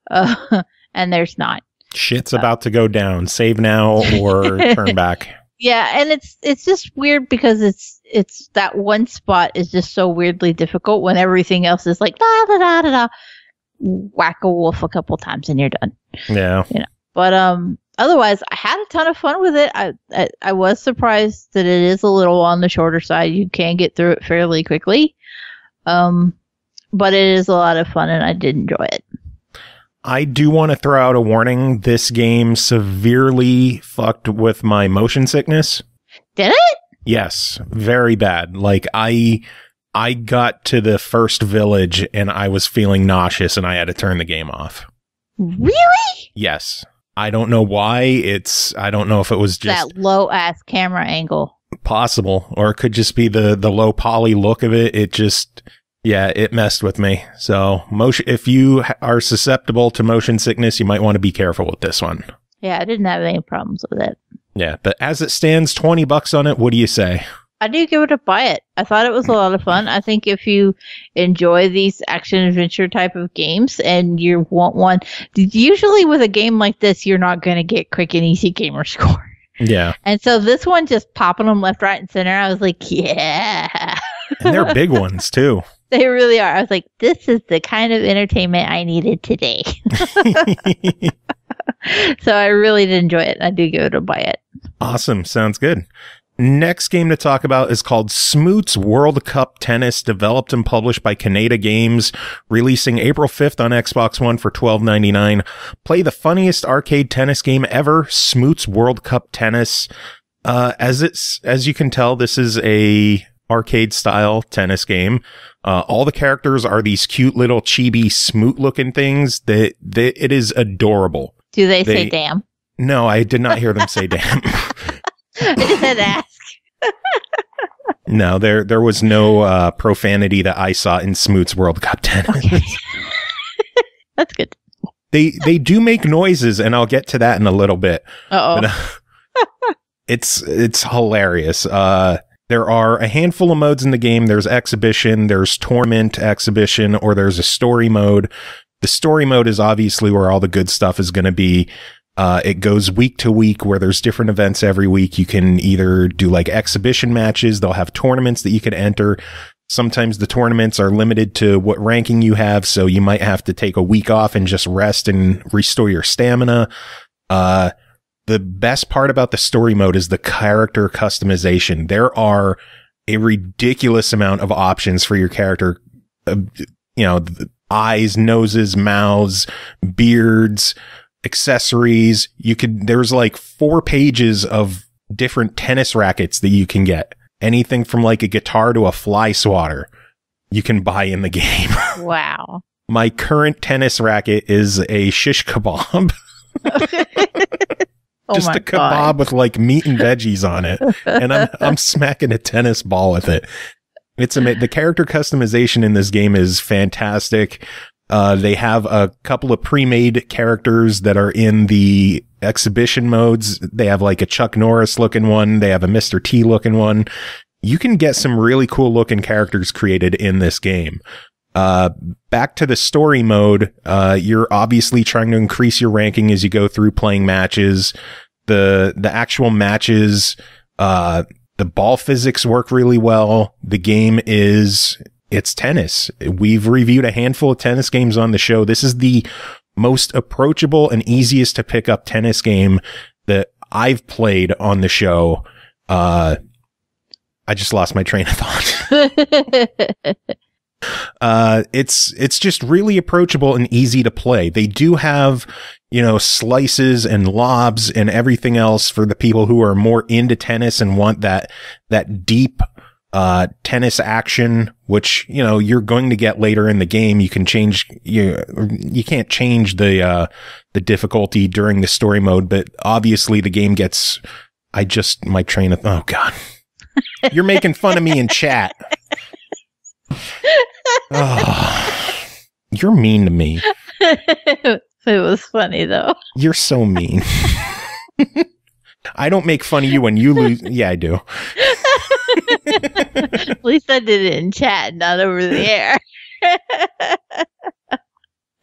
And there's not. Shit's about to go down. Save now or turn back. Yeah, and it's just weird because it's that one spot is just so weirdly difficult when everything else is like da da da da da. Whack a wolf a couple times and you're done. Yeah. You know. But otherwise, I had a ton of fun with it. I was surprised that it is a little on the shorter side. You can get through it fairly quickly. But it is a lot of fun and I did enjoy it. I do want to throw out a warning. This game severely fucked with my motion sickness. Did it? Yes, very bad. Like I got to the first village and I was feeling nauseous and I had to turn the game off. Really? Yes. I don't know why. I don't know if it was just that low ass camera angle. Possible, or it could just be the low poly look of it. It just, yeah, it messed with me. So if you are susceptible to motion sickness, you might want to be careful with this one. Yeah, I didn't have any problems with it. Yeah, but as it stands, $20 on it. What do you say? I do give it a buy it. I thought it was a lot of fun. I think if you enjoy these action adventure type of games and you want one, usually with a game like this, you're not going to get quick and easy gamer score. Yeah. And so this one just popping them left, right, and center. I was like, yeah. And they're big ones too. They really are. I was like, this is the kind of entertainment I needed today. So I really did enjoy it. I do give it a buy it. Awesome. Sounds good. Next game to talk about is called Smoots World Cup Tennis, developed and published by Kaneda Games, releasing April 5th on Xbox One for $12.99. Play the funniest arcade tennis game ever, Smoots World Cup Tennis. As you can tell, this is a arcade style tennis game. All the characters are these cute little chibi smoot looking things that it is adorable. Do they say damn? No, I did not hear them say damn. I just had to ask. No, there was no profanity that I saw in Smoots World Cup Tennis. Okay. That's good. They do make noises, and I'll get to that in a little bit. Uh-oh. But, it's hilarious. There are a handful of modes in the game. There's exhibition, there's tournament, exhibition, or there's a story mode. The story mode is obviously where all the good stuff is going to be. It goes week to week where there's different events every week. You can either do like exhibition matches. They'll have tournaments that you can enter. Sometimes the tournaments are limited to what ranking you have. So you might have to take a week off and just rest and restore your stamina. The best part about the story mode is the character customization. There are a ridiculous amount of options for your character. Eyes, noses, mouths, beards. accessories. There's like 4 pages of different tennis rackets that you can get. Anything from like a guitar to a fly swatter you can buy in the game. Wow. My current tennis racket is a shish kebab. Just a kebab with like meat and veggies on it. And I'm smacking a tennis ball with it. It's amazing. The character customization in this game is fantastic. They have a couple of pre-made characters that are in the exhibition modes. They have like a Chuck Norris looking one. They have a Mr. T looking one. You can get some really cool looking characters created in this game. Back to the story mode. You're obviously trying to increase your ranking as you go through playing matches. The actual matches, the ball physics work really well. The game it's tennis. We've reviewed a handful of tennis games on the show. This is the most approachable and easiest to pick up tennis game that I've played on the show. I just lost my train of thought. It's just really approachable and easy to play. They do have, slices and lobs and everything else for the people who are more into tennis and want that deep, tennis action, which, you're going to get later in the game. You can change, you can't change the difficulty during the story mode, but obviously the game gets, my train of, oh God, you're making fun of me in chat. Oh, you're mean to me. It was funny though. You're so mean. I don't make fun of you when you lose. Yeah, I do. At least I did it in chat, not over the air.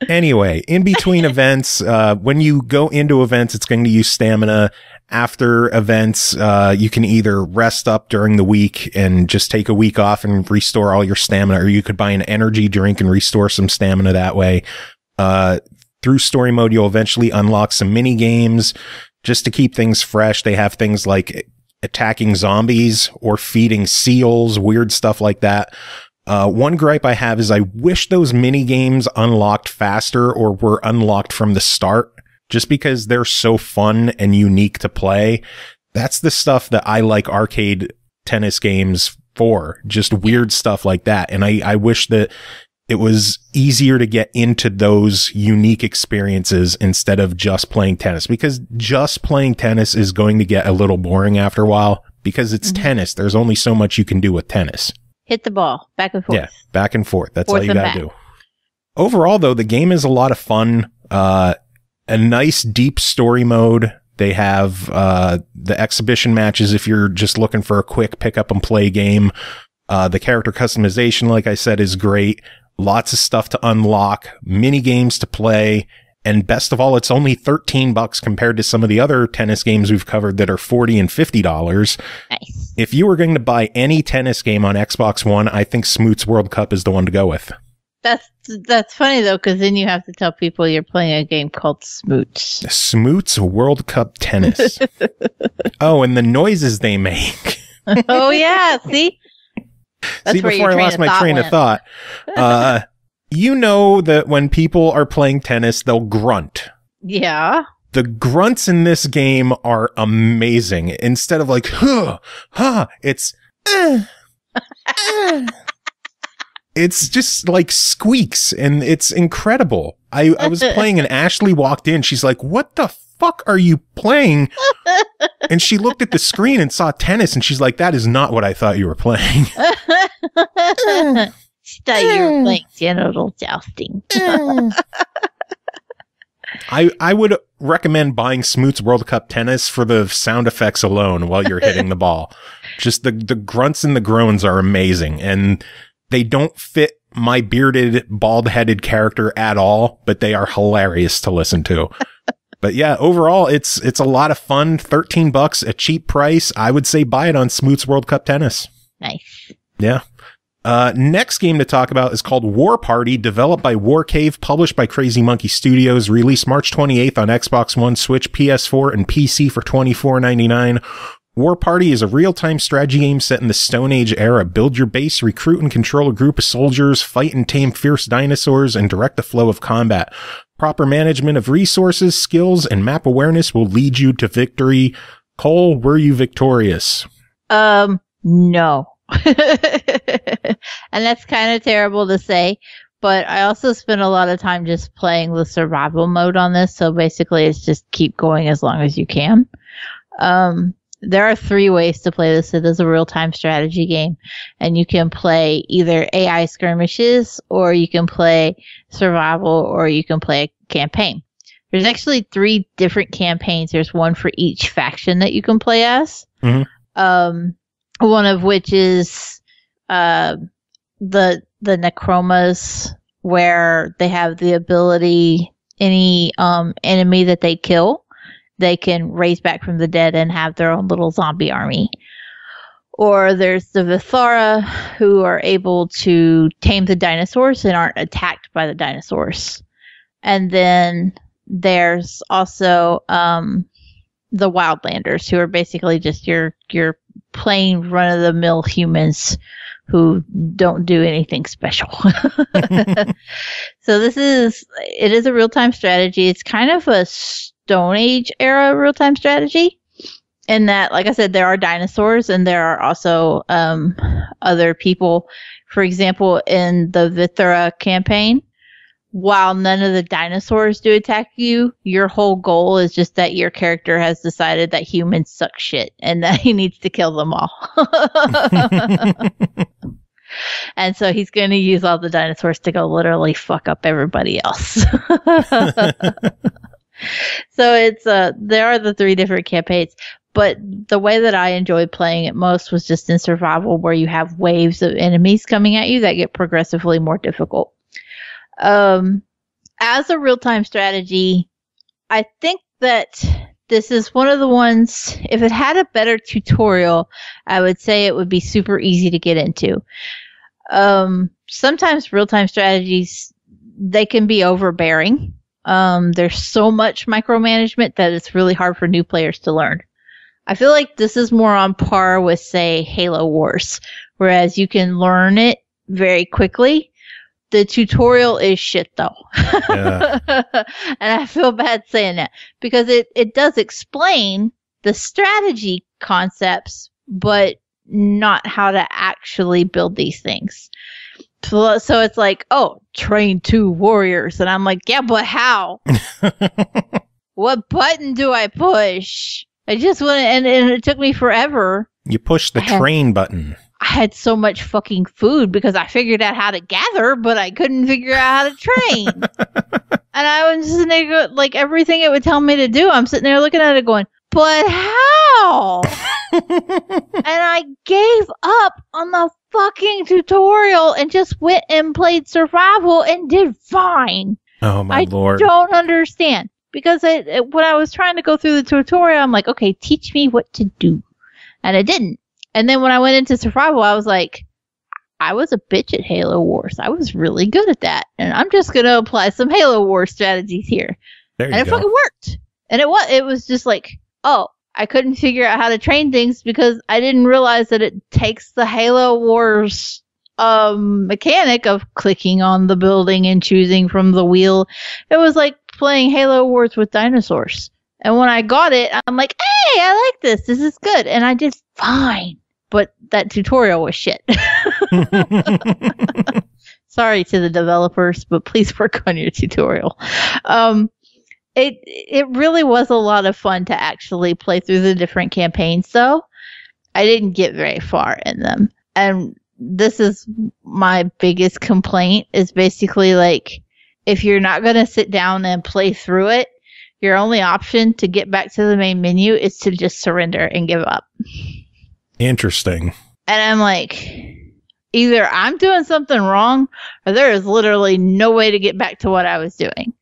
Anyway, in between events, when you go into events, it's going to use stamina. After events, you can either rest up during the week and just take a week off and restore all your stamina, or you could buy an energy drink and restore some stamina that way. Through story mode, you'll eventually unlock some mini games just to keep things fresh. They have things like attacking zombies or feeding seals, weird stuff like that. One gripe I have is I wish those mini games unlocked faster or were unlocked from the start, just because they're so fun and unique to play. That's the stuff that I like arcade tennis games for, just weird stuff like that. And I wish that it was easier to get into those unique experiences instead of just playing tennis, because just playing tennis is going to get a little boring after a while because it's tennis. There's only so much you can do with tennis. Hit the ball back and forth. Yeah, back and forth. That's all you got to do. Overall, though, the game is a lot of fun. A nice deep story mode. They have the exhibition matches if you're just looking for a quick pick up and play game. The character customization, like I said, is great. Lots of stuff to unlock, mini games to play, and best of all, it's only $13 compared to some of the other tennis games we've covered that are $40 and $50. Nice. If you were going to buy any tennis game on Xbox One, I think Smoots World Cup is the one to go with. That's funny though, because then you have to tell people you're playing a game called Smoots. Smoots World Cup Tennis. Oh, and the noises they make. Oh yeah, see? That's See, before I lost my train of thought, you know that when people are playing tennis, they'll grunt. Yeah. The grunts in this game are amazing. Instead of like, it's, it's just like squeaks, and it's incredible. I was playing and Ashley walked in. She's like, what the fuck are you playing? And she looked at the screen and saw tennis, and she's like, that is not what I thought you were playing. She thought you were playing genital jousting. I would recommend buying Smoots World Cup Tennis for the sound effects alone while you're hitting the ball. Just the grunts and the groans are amazing, and they don't fit my bearded, bald-headed character at all, but they are hilarious to listen to. But yeah, overall, it's a lot of fun. $13, a cheap price. I would say buy it on Smoots World Cup Tennis. Nice. Yeah. Next game to talk about is called Warparty, developed by Warcave, published by Crazy Monkey Studios, released March 28th on Xbox One, Switch, PS4, and PC for $24.99. Warparty is a real-time strategy game set in the Stone Age era. Build your base, recruit and control a group of soldiers, fight and tame fierce dinosaurs, and direct the flow of combat. Proper management of resources, skills, and map awareness will lead you to victory. Cole, were you victorious? No. And that's kind of terrible to say, but I also spent a lot of time just playing the survival mode on this. So basically it's just keep going as long as you can. There are 3 ways to play this. It is a real-time strategy game, and you can play either AI skirmishes, or you can play survival, or you can play a campaign. There's actually 3 different campaigns. There's one for each faction that you can play as. Mm-hmm. One of which is the Necromas, where they have the ability, any enemy that they kill, they can raise back from the dead and have their own little zombie army. Or there's the Vithara, who are able to tame the dinosaurs and aren't attacked by the dinosaurs. And then there's also the Wildlanders, who are basically just your plain run-of-the-mill humans who don't do anything special. So it is a real-time strategy. It's kind of a Stone Age era real-time strategy, in that, like I said, there are dinosaurs and there are also other people. For example, in the Vithara campaign, while none of the dinosaurs do attack you, your whole goal is just that your character has decided that humans suck shit and that he needs to kill them all. And so he's going to use all the dinosaurs to go literally fuck up everybody else. So there are the 3 different campaigns, but the way that I enjoyed playing it most was just in survival, where you have waves of enemies coming at you that get progressively more difficult. As a real-time strategy, I think that this is one of the ones, if it had a better tutorial, I would say it would be super easy to get into. Sometimes real-time strategies, they can be overbearing. There's so much micromanagement that it's really hard for new players to learn. I feel like this is more on par with, say, Halo Wars, whereas you can learn it very quickly. The tutorial is shit, though. Yeah. And I feel bad saying that, because it does explain the strategy concepts, but not how to actually build these things. So it's like, oh, train 2 warriors. And I'm like, yeah, but how? What button do I push? I just went, and it took me forever. You push the train button. I had so much fucking food because I figured out how to gather, but I couldn't figure out how to train. And I was just there, like, everything it would tell me to do, I'm sitting there looking at it going, but how? And I gave up on the fucking tutorial and just went and played survival and did fine. Oh my Lord. I don't understand. Because when I was trying to go through the tutorial, I'm like, okay, teach me what to do. And it didn't. And then when I went into survival, I was like, I was a bitch at Halo Wars. I was really good at that. And I'm just going to apply some Halo Wars strategies here. And it fucking worked. And it was just like, oh, I couldn't figure out how to train things because I didn't realize that it takes the Halo Wars mechanic of clicking on the building and choosing from the wheel. It was like playing Halo Wars with dinosaurs. And when I got it, I'm like, hey, I like this. This is good. And I did fine. But that tutorial was shit. Sorry to the developers, but please work on your tutorial. It really was a lot of fun to actually play through the different campaigns, though. I didn't get very far in them. And this is my biggest complaint, is basically like, if you're not going to sit down and play through it, your only option to get back to the main menu is to just surrender and give up. Interesting. And I'm like, either I'm doing something wrong, or there is literally no way to get back to what I was doing.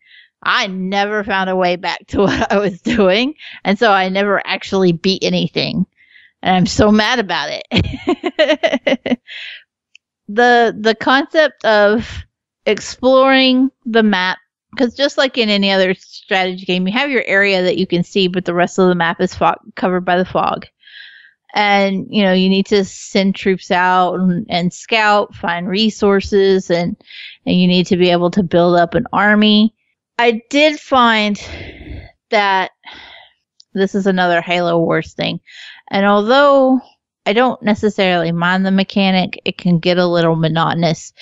I never found a way back to what I was doing, and so I never actually beat anything. And I'm so mad about it. The concept of exploring the map, because just like in any other strategy game, you have your area that you can see, but the rest of the map is covered by the fog. And, you know, you need to send troops out and scout, find resources, and you need to be able to build up an army. I did find that this is another Halo Wars thing. And although I don't necessarily mind the mechanic, it can get a little monotonous.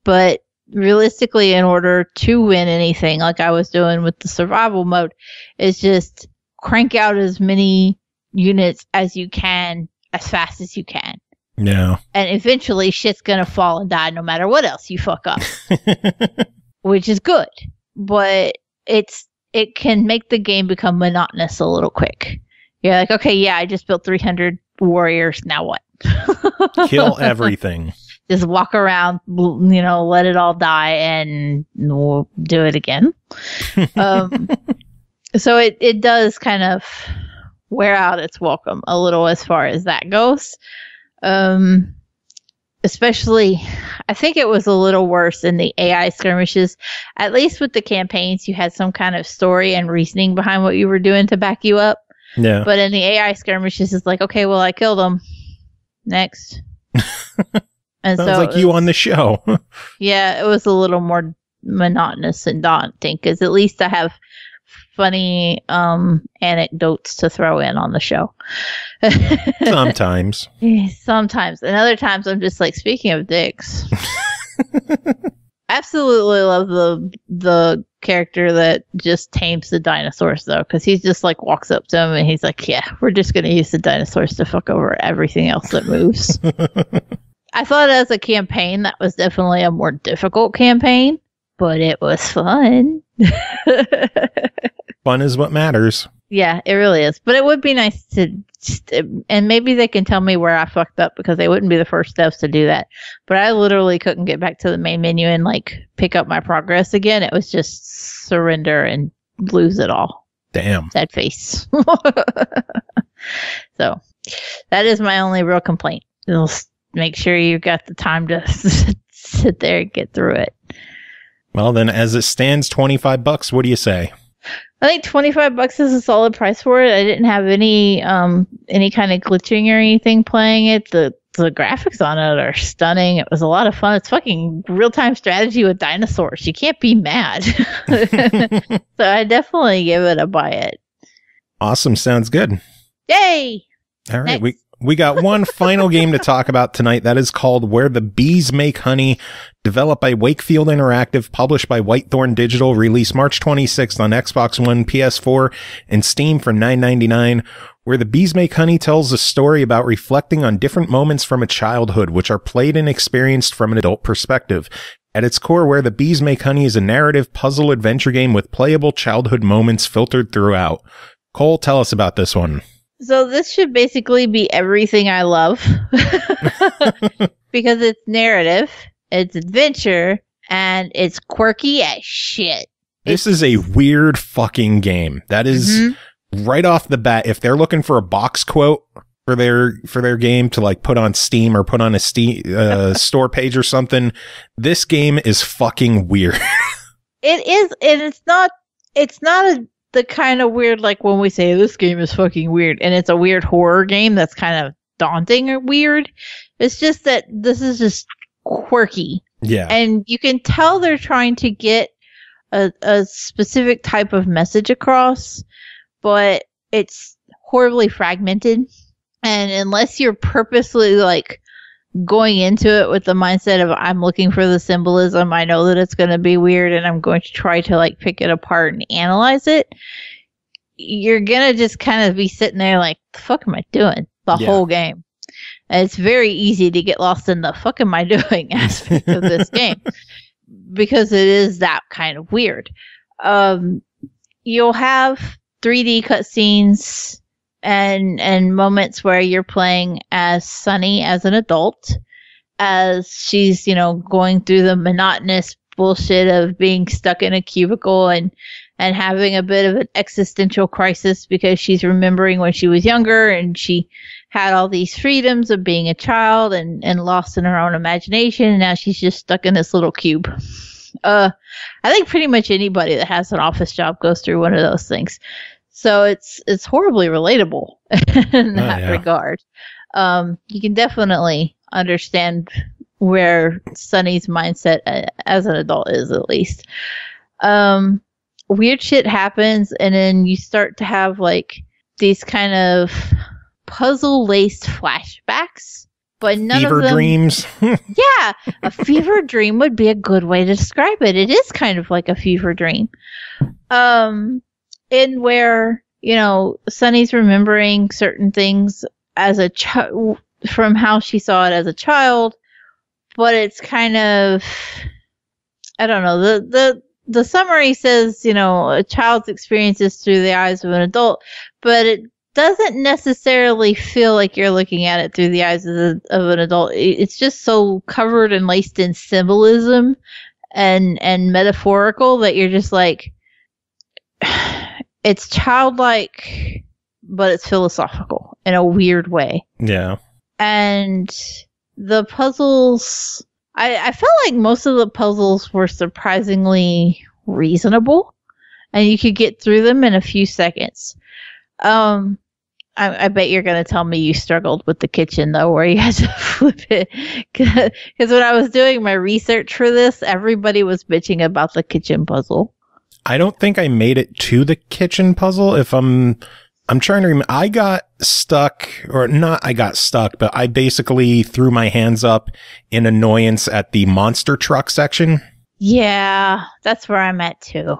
But realistically, in order to win anything, like I was doing with the survival mode, is just crank out as many units as you can, as fast as you can. Yeah. And eventually shit's gonna fall and die no matter what else you fuck up. Which is good. But it can make the game become monotonous a little quick. You're like, okay, yeah, I just built 300 warriors, now what? Kill everything. Just walk around, let it all die, and we'll do it again. So it does kind of wear out its welcome a little as far as that goes. Especially, I think it was a little worse in the AI skirmishes. At least with the campaigns, you had some kind of story and reasoning behind what you were doing to back you up. Yeah. But in the AI skirmishes, it's like, okay, well, I killed him. Next. And sounds like you on the show. Yeah, it was a little more monotonous and daunting because at least I have funny anecdotes to throw in on the show. Sometimes. Sometimes. And other times I'm just like, speaking of dicks. Absolutely love the character that just tames the dinosaurs though, because he just like walks up to him and he's like, yeah, we're just going to use the dinosaurs to fuck over everything else that moves. I thought as a campaign that was definitely a more difficult campaign, but it was fun. Fun is what matters. Yeah, it really is. But it would be nice to and maybe they can tell me where I fucked up because they wouldn't be the first devs to do that. But I literally couldn't get back to the main menu and like pick up my progress again. It was just surrender and lose it all. Damn. Sad face. So that is my only real complaint. Just make sure you got the time to sit there and get through it. Well, then as it stands, $25. What do you say? I think $25 is a solid price for it. I didn't have any kind of glitching or anything playing it. The graphics on it are stunning. It was a lot of fun. It's fucking real-time strategy with dinosaurs. You can't be mad. So I definitely give it a buy it. Awesome. Sounds good. Yay! All right. Next. We got one final game to talk about tonight. That is called Where the Bees Make Honey, developed by Wakefield Interactive, published by Whitethorn Digital, released March 26th on Xbox One, PS4, and Steam for $9.99. Where the Bees Make Honey tells a story about reflecting on different moments from a childhood, which are played and experienced from an adult perspective. At its core, Where the Bees Make Honey is a narrative puzzle adventure game with playable childhood moments filtered throughout. Cole, tell us about this one. So this should basically be everything I love because it's narrative, it's adventure, and it's quirky as shit. This is a weird fucking game. That is right off the bat. If they're looking for a box quote for their game to like put on Steam or put on a Steam store page or something, this game is fucking weird. It is, and it's not the kind of weird like when we say this game is fucking weird and it's a weird horror game that's kind of daunting or weird. It's just that this is just quirky. Yeah. And you can tell they're trying to get a specific type of message across, but it's horribly fragmented. And unless you're purposely like going into it with the mindset of I'm looking for the symbolism, I know that it's going to be weird and I'm going to try to like pick it apart and analyze it, you're going to just kind of be sitting there like, the fuck am I doing the whole game? And it's very easy to get lost in the fuck am I doing aspect of this game because it is that kind of weird. You'll have 3D cutscenes and moments where you're playing as Sunny as an adult, as she's, going through the monotonous bullshit of being stuck in a cubicle and having a bit of an existential crisis because she's remembering when she was younger and she had all these freedoms of being a child and lost in her own imagination. And now she's just stuck in this little cube. I think pretty much anybody that has an office job goes through one of those things. So it's horribly relatable in that regard. You can definitely understand where Sunny's mindset as an adult is, at least. weird shit happens, and then you start to have like these kind of puzzle-laced flashbacks, but none Fever of them... dreams. Yeah, a fever dream would be a good way to describe it. It is kind of like a fever dream. In where, Sunny's remembering certain things as a from how she saw it as a child, but it's kind of, I don't know, the summary says, a child's experiences through the eyes of an adult, but it doesn't necessarily feel like you're looking at it through the eyes of an adult. It's just so covered and laced in symbolism and metaphorical that you're just like, it's childlike, but it's philosophical in a weird way. Yeah. And the puzzles, I felt like most of the puzzles were surprisingly reasonable, and you could get through them in a few seconds. I bet you're going to tell me you struggled with the kitchen, though, where you had to flip it. Because when I was doing my research for this, everybody was bitching about the kitchen puzzle. I don't think I made it to the kitchen puzzle. If I'm trying to remember, I got stuck, or not I got stuck, but I basically threw my hands up in annoyance at the monster truck section. Yeah, that's where I'm at, too.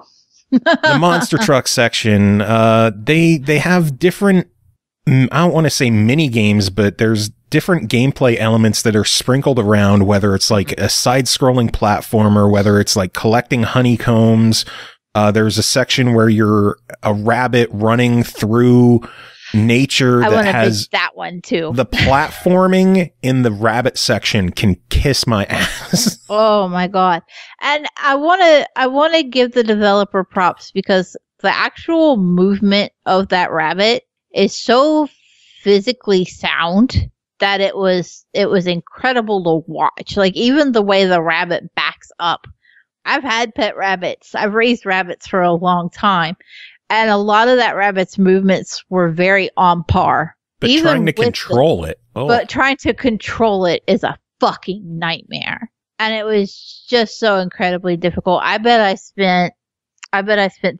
The monster truck section, they have different, I don't want to say mini games, but there's different gameplay elements that are sprinkled around, whether it's like a side-scrolling platformer, whether it's like collecting honeycombs. There's a section where you're a rabbit running through nature that has that one too. The platforming in the rabbit section can kiss my ass. Oh my god. And I want to give the developer props, because the actual movement of that rabbit is so physically sound that it was incredible to watch. Like, even the way the rabbit backs up. I've had pet rabbits. I've raised rabbits for a long time. And a lot of that rabbit's movements were very on par. But even trying to control it. Oh. But trying to control it is a fucking nightmare. And it was just so incredibly difficult. I bet I spent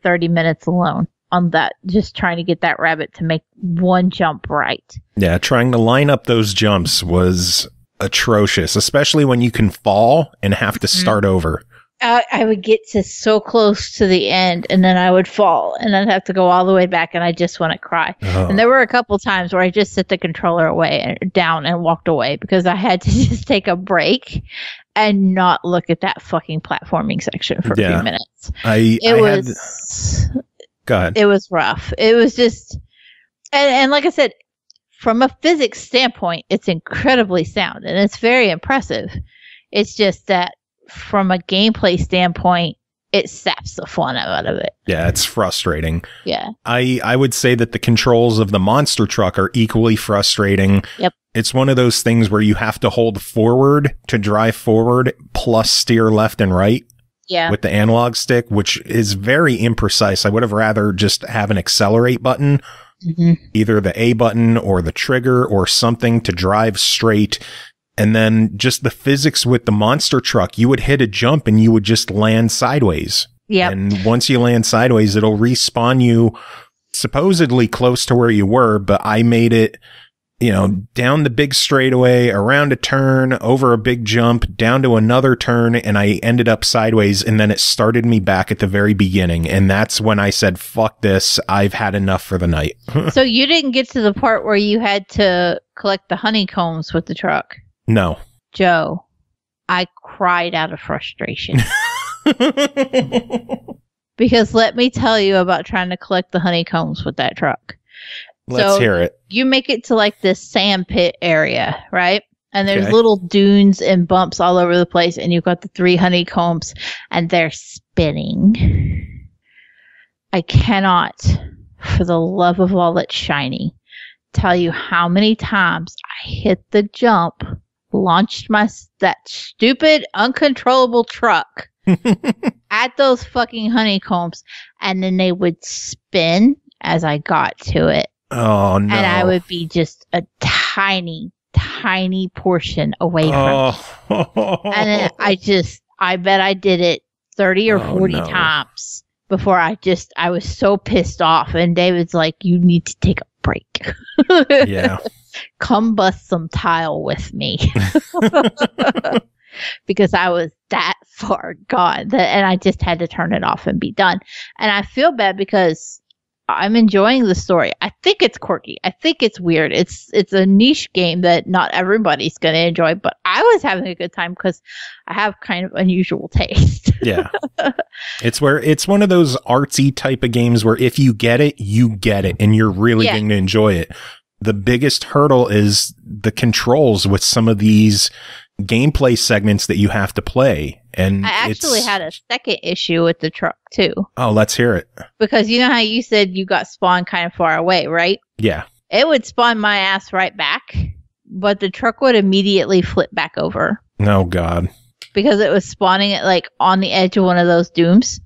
30 minutes alone on that, just trying to get that rabbit to make one jump right. Yeah, trying to line up those jumps was atrocious, especially when you can fall and have to start over. I would get to so close to the end, and then I would fall, and I'd have to go all the way back, and I just want to cry. Oh. And there were a couple times where I just set the controller down and walked away, because I had to just take a break and not look at that fucking platforming section for a few minutes. Go ahead. It was rough. It was just, and like I said, from a physics standpoint, it's incredibly sound, and it's very impressive. It's just that from a gameplay standpoint, it saps the fun out of it. Yeah, it's frustrating. Yeah. I would say that the controls of the monster truck are equally frustrating. Yep. It's one of those things where you have to hold forward to drive forward, plus steer left and right. Yeah. With the analog stick, which is very imprecise. I would have rather just have an accelerate button, either the A button or the trigger or something to drive straight. And then just the physics with the monster truck, you would hit a jump and you would just land sideways. Yeah. And once you land sideways, it'll respawn you supposedly close to where you were. But I made it, down the big straightaway, around a turn, over a big jump, down to another turn, and I ended up sideways. And then it started me back at the very beginning. And that's when I said, fuck this. I've had enough for the night. So you didn't get to the part where you had to collect the honeycombs with the truck? No. Joe, I cried out of frustration. Because let me tell you about trying to collect the honeycombs with that truck. Let's hear it. You make it to like this sand pit area, right? And there's little dunes and bumps all over the place, and you've got the 3 honeycombs, and they're spinning. I cannot, for the love of all that's shiny, tell you how many times I hit the jump, launched that stupid uncontrollable truck at those fucking honeycombs, and then they would spin as I got to it. Oh no. And I would be just a tiny portion away from it. And then I bet I did it 30 or 40 times. before I was so pissed off. And David's like, you need to take a break. Yeah. Come bust some tile with me. Because I was that far gone and I just had to turn it off and be done. And I feel bad because I'm enjoying the story. I think it's quirky. I think it's weird. It's a niche game that not everybody's going to enjoy, but I was having a good time because I have kind of unusual taste. Yeah. It's one of those artsy type of games where if you get it, and you're really going to enjoy it. The biggest hurdle is the controls with some of these gameplay segments that you have to play. And I actually had a second issue with the truck too. Oh, let's hear it. Because you know how you said you got spawned kind of far away, right? Yeah. It would spawn my ass right back, but the truck would immediately flip back over. Oh, God. Because it was spawning it like on the edge of one of those dooms.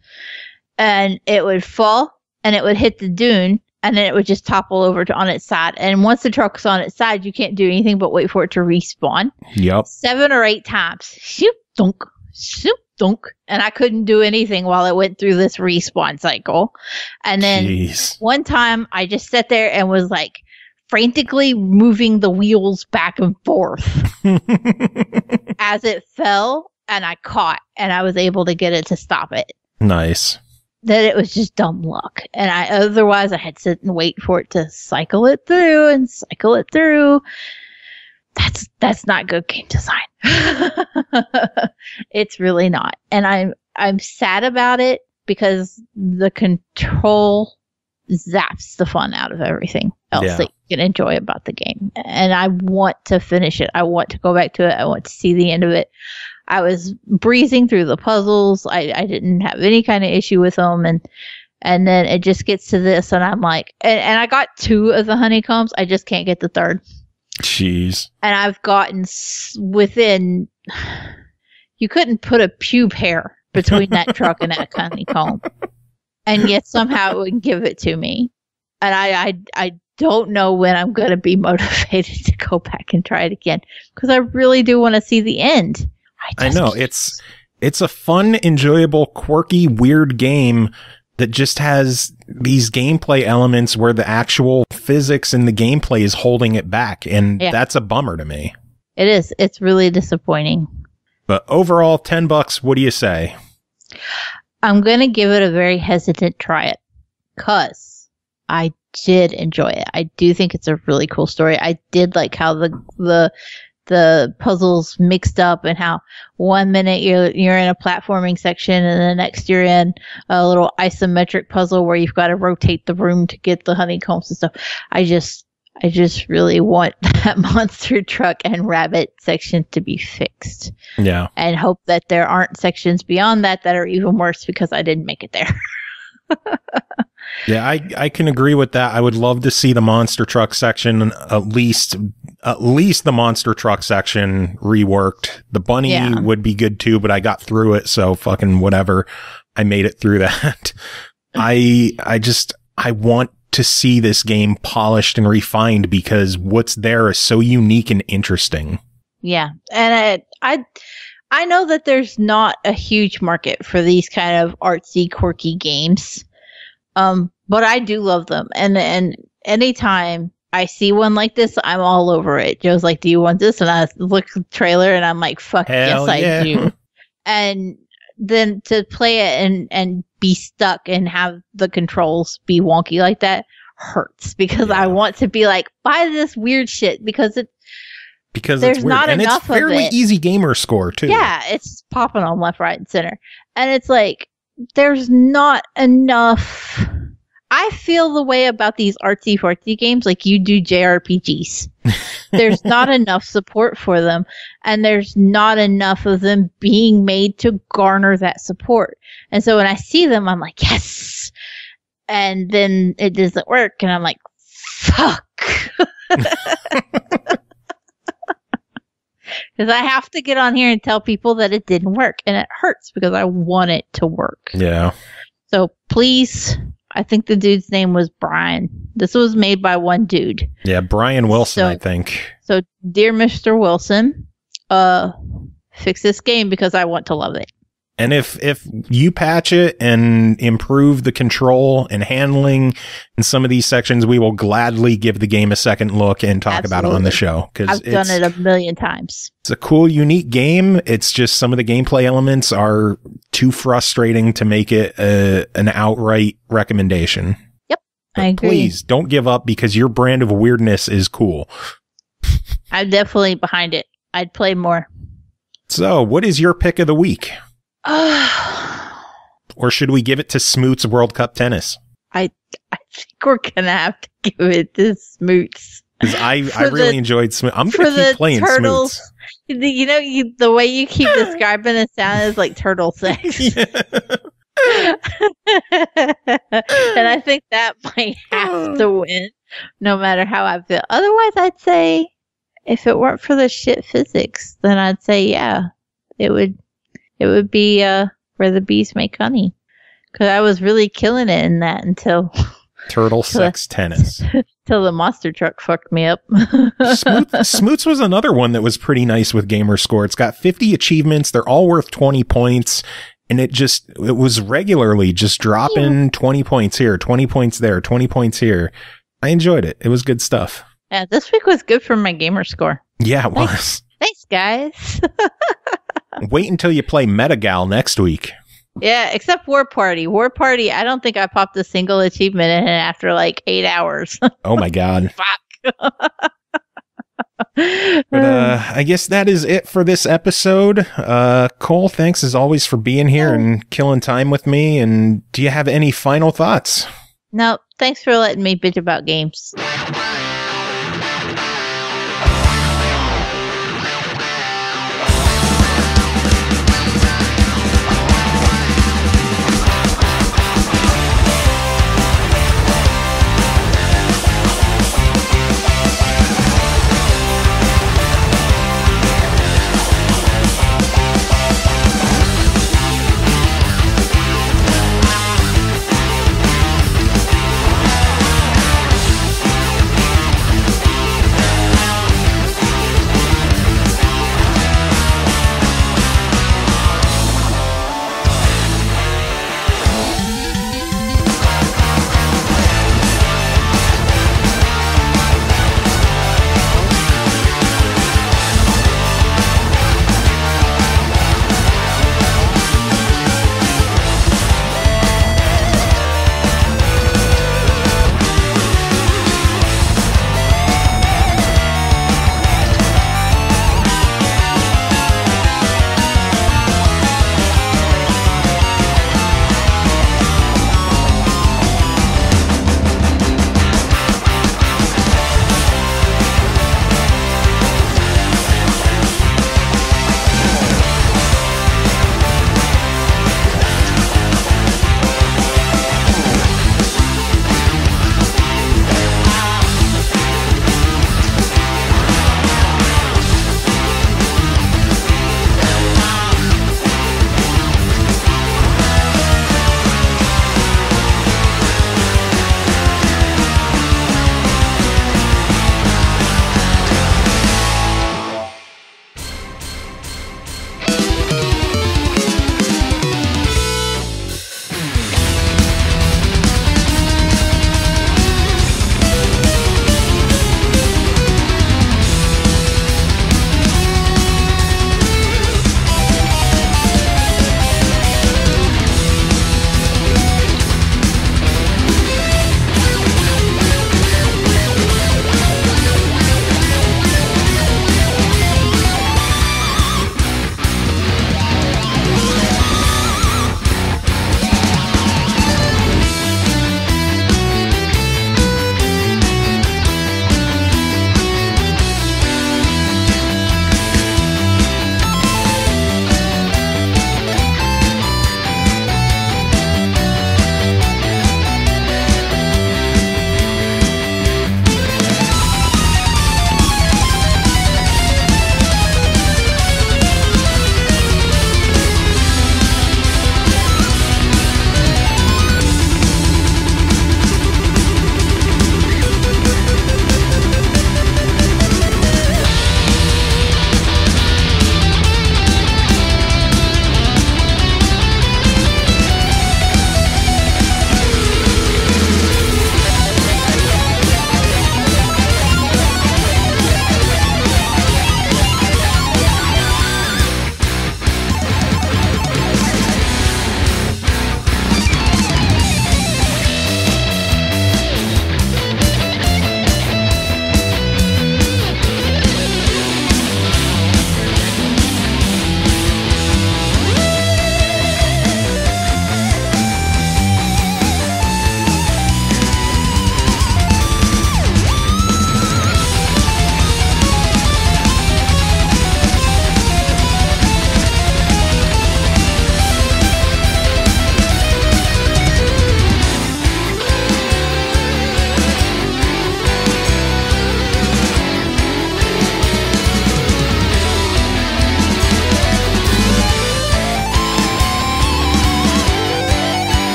And it would fall and it would hit the dune. And then it would just topple over on its side. And once the truck's on its side, you can't do anything but wait for it to respawn. Yep. 7 or 8 times. Shoop, dunk, shoop, dunk. And I couldn't do anything while it went through this respawn cycle. And then one time I just sat there and was like frantically moving the wheels back and forth as it fell. And I caught and I was able to get it to stop it. Nice. That it was just dumb luck. And otherwise I had to sit and wait for it to cycle it through. That's not good game design. It's really not. And I'm sad about it because the control zaps the fun out of everything else that you can enjoy about the game. And I want to finish it. I want to go back to it. I want to see the end of it. I was breezing through the puzzles. I didn't have any kind of issue with them. And then it just gets to this and I'm like, and I got 2 of the honeycombs. I just can't get the 3rd. Jeez. And I've gotten within, you couldn't put a pube hair between that truck and that honeycomb. And yet somehow it would give it to me. And I don't know when I'm going to be motivated to go back and try it again. Because I really do want to see the end. I know. It's a fun, enjoyable, quirky, weird game that just has these gameplay elements where the actual physics in the gameplay is holding it back. And that's a bummer to me. It is. It's really disappointing. But overall, $10, what do you say? I'm going to give it a very hesitant try it because I did enjoy it. I do think it's a really cool story. I did like how the puzzles mixed up and how 1 minute you're in a platforming section and the next you're in a little isometric puzzle where you've got to rotate the room to get the honeycombs and stuff. I just really want that monster truck and rabbit section to be fixed. Yeah. And hope that there aren't sections beyond that are even worse because I didn't make it there. Yeah, I can agree with that. I would love to see the monster truck section, at least the monster truck section reworked. The bunny would be good too, but I got through it, so fucking whatever. I made it through that. I want to see this game polished and refined because what's there is so unique and interesting. Yeah, and I know that there's not a huge market for these kind of artsy, quirky games. But I do love them. And anytime I see one like this, I'm all over it. Joe's like, do you want this? And I look at the trailer and I'm like, fuck, yes, I do. And then to play it and be stuck and have the controls be wonky like that hurts because I want to be like, buy this weird shit because there's it's weird. Not and enough it's fairly easy gamer score too. Yeah, it's popping on left, right, and center. And it's like, there's not enough. I feel the way about these artsy fartsy games like you do JRPGs. There's not enough support for them, and there's not enough of them being made to garner that support. And so when I see them, I'm like, yes. And then it doesn't work, and I'm like, fuck. Because I have to get on here and tell people that it didn't work, and it hurts because I want it to work. Yeah. So please, I think the dude's name was Brian. This was made by one dude. Yeah, Brian Wilson, I think. So, dear Mr. Wilson, fix this game because I want to love it. And if you patch it and improve the control and handling in some of these sections, we will gladly give the game a second look and talk about it on the show. I've done it a million times. It's a cool, unique game. It's just some of the gameplay elements are too frustrating to make it an outright recommendation. Yep, but I agree. Please don't give up because your brand of weirdness is cool. I'm definitely behind it. I'd play more. So, what is your pick of the week? Or should we give it to Smoots World Cup Tennis? I think we're going to have to give it to Smoots. Because I really enjoyed Smoots. I'm going to keep playing turtles, Smoots. You know, the way you keep describing it sounds like turtle sex. Yeah. And I think that might have to win, no matter how I feel. Otherwise, I'd say, if it weren't for the shit physics, then I'd say, yeah, it would be where the bees make honey. Because I was really killing it in that until Turtle sex tennis. Till the monster truck fucked me up. Smoots was another one that was pretty nice with Gamerscore. It's got 50 achievements. They're all worth 20 points. And it was regularly just dropping 20 points here, 20 points there, 20 points here. I enjoyed it. It was good stuff. Yeah, this week was good for my Gamerscore. Yeah, it was. Thanks, guys. Wait until you play Metagal next week. Yeah, except Warparty. Warparty, I don't think I popped a single achievement in it after like 8 hours. Oh my God. Fuck. But I guess that is it for this episode. Cole, thanks as always for being here and killing time with me. And do you have any final thoughts? No, thanks for letting me bitch about games.